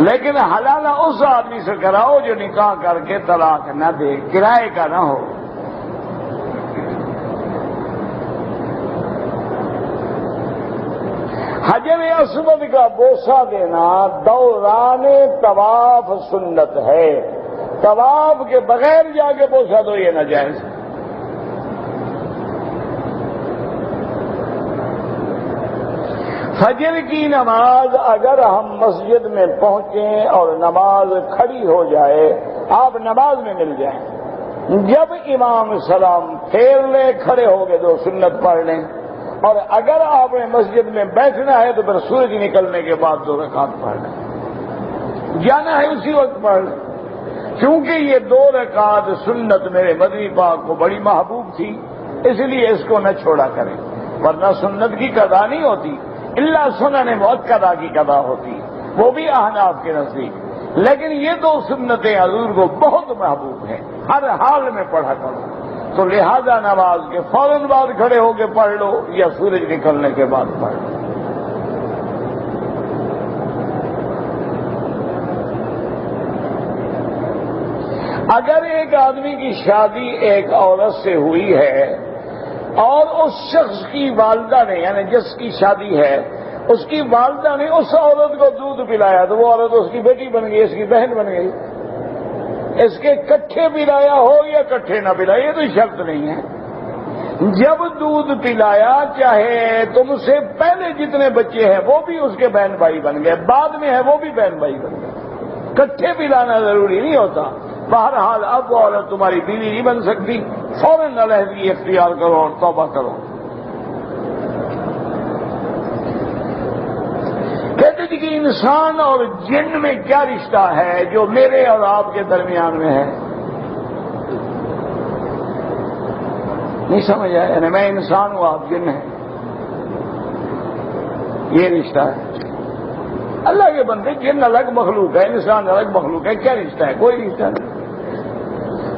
لیکن حلالہ اس آدمی سے کراؤ جو نکاح کر کے طلاق نہ دے، کرائے کا نہ ہو۔ حجر اسود کا بوسہ دینا دوران طواف سنت ہے، طواف کے بغیر جا کے بوسہ دو یہ ناجائز ہے۔ فجر کی نماز اگر ہم مسجد میں پہنچیں اور نماز کھڑی ہو جائے، آپ نماز میں مل جائیں، جب امام سلام پھیر لے کھڑے ہو گئے تو سنت پڑھ لیں، اور اگر آپ نے مسجد میں بیٹھنا ہے تو پھر سورج نکلنے کے بعد 2 رکعت پڑھ لیں، جانا ہے اسی وقت پڑھ لیں، کیونکہ یہ 2 رکعت سنت میرے مدنی پاک کو بڑی محبوب تھی، اس لیے اس کو نہ چھوڑا کریں، ورنہ سنت کی قضا نہیں ہوتی، اللہ سنن مؤکدہ کی قضا ہوتی، وہ بھی احناف کے نزدیک، لیکن یہ 2 سنتیں حضور کو بہت محبوب ہیں، ہر حال میں پڑھا کرو، تو لہذا نماز کے فوراً بعد کھڑے ہو کے پڑھ لو یا سورج نکلنے کے بعد پڑھ لو۔ اگر ایک آدمی کی شادی ایک عورت سے ہوئی ہے اور اس شخص کی والدہ نے، یعنی جس کی شادی ہے اس کی والدہ نے اس عورت کو دودھ پلایا تو وہ عورت اس کی بیٹی بن گئی، اس کی بہن بن گئی۔ اس کے کٹھے پلایا ہو یا کٹھے نہ پلایا یہ تو شرط نہیں ہے، جب دودھ پلایا چاہے تم سے پہلے جتنے بچے ہیں وہ بھی اس کے بہن بھائی بن گئے، بعد میں ہے وہ بھی بہن بھائی بن گئے، کٹھے پلانا ضروری نہیں ہوتا۔ بہرحال اب وہ عورت تمہاری بیوی نہیں بن سکتی، فوراً علیحدگی اختیار کرو اور توبہ کرو۔ کہتے تھے کہ انسان اور جن میں کیا رشتہ ہے جو میرے اور آپ کے درمیان میں ہے؟ نہیں سمجھ آیا؟ یعنی میں انسان ہوں، آپ جن ہیں، یہ رشتہ ہے۔ اللہ کے بندے، جن الگ مخلوق ہے، انسان الگ مخلوق ہے، کیا رشتہ ہے؟ کوئی رشتہ نہیں۔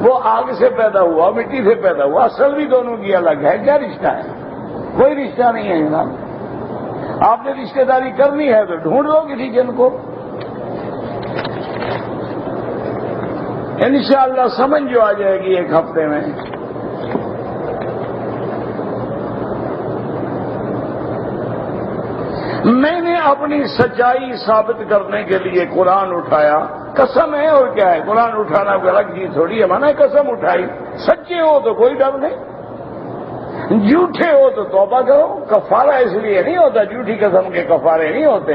وہ آگ سے پیدا ہوا، مٹی سے پیدا ہوا، اصل بھی دونوں کی الگ ہے، کیا رشتہ ہے؟ کوئی رشتہ نہیں ہے انسان۔ آپ نے رشتہ داری کرنی ہے تو ڈھونڈ لو کسی جن کو، انشاءاللہ سمجھ جو آ جائے گی 1 ہفتے میں۔ میں نے اپنی سچائی ثابت کرنے کے لیے قرآن اٹھایا، قسم ہے اور کیا ہے، قرآن اٹھانا کوئی الگ چیز تھوڑی ہے، میں نے قسم اٹھائی، سچے ہو تو کوئی ڈر نہیں، جھوٹے ہو تو توبہ کرو۔ کفارہ اس لیے نہیں ہوتا، جھوٹی قسم کے کفارے نہیں ہوتے،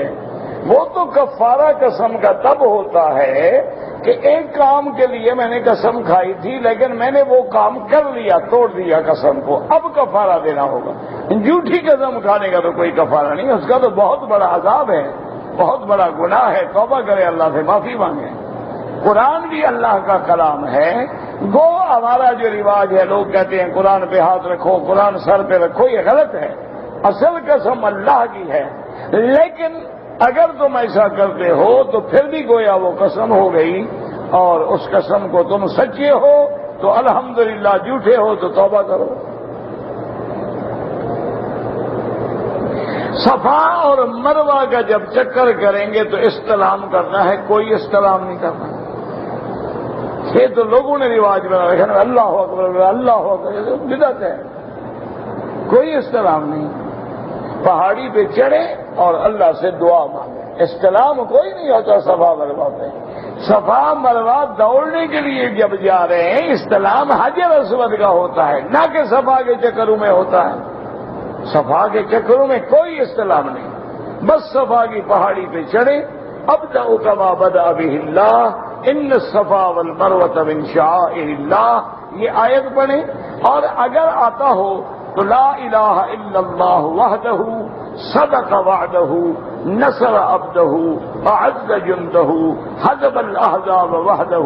وہ تو کفارہ قسم کا تب ہوتا ہے کہ ایک کام کے لیے میں نے قسم کھائی تھی لیکن میں نے وہ کام کر لیا، توڑ دیا قسم کو، اب کفارہ دینا ہوگا۔ جھوٹی قسم کھانے کا تو کوئی کفارہ نہیں، اس کا تو بہت بڑا عذاب ہے، بہت بڑا گناہ ہے، توبہ کرے، اللہ سے معافی مانگے۔ قرآن بھی اللہ کا کلام ہے، گو ہمارا جو رواج ہے، لوگ کہتے ہیں قرآن پہ ہاتھ رکھو، قرآن سر پہ رکھو، یہ غلط ہے، اصل قسم اللہ کی ہے، لیکن اگر تم ایسا کرتے ہو تو پھر بھی گویا وہ قسم ہو گئی، اور اس قسم کو تم سچے ہو تو الحمدللہ، جھوٹے ہو تو توبہ کرو۔ صفا اور مروہ کا جب چکر کریں گے تو استلام کرنا ہے، کوئی استلام نہیں کرنا۔ یہ تو لوگوں نے رواج بنا رکھا ہے، اللہ اکبر اللہ اکبر، بدعت ہے، کوئی استلام نہیں۔ پہاڑی پہ چڑھے اور اللہ سے دعا مانگے، استلام کوئی نہیں ہوتا صفا مروہ پہ۔ صفا مروا دوڑنے کے لیے جب جا رہے ہیں استلام حجر اسود کا ہوتا ہے، نہ کہ صفا کے چکروں میں ہوتا ہے۔ صفا کے چکروں میں کوئی استلام نہیں، بس صفا کی پہاڑی پہ چڑھے، ابدأ کما بدأ بہ اللہ، ان الصفا والمروۃ من شعائر اللہ، یہ آیت پڑھیں، اور اگر آتا ہو تو لا الہ الا اللہ وحدہ صدق وعدہ نصر عبدہ اعز جندہ حزب الاحزاب وحدہ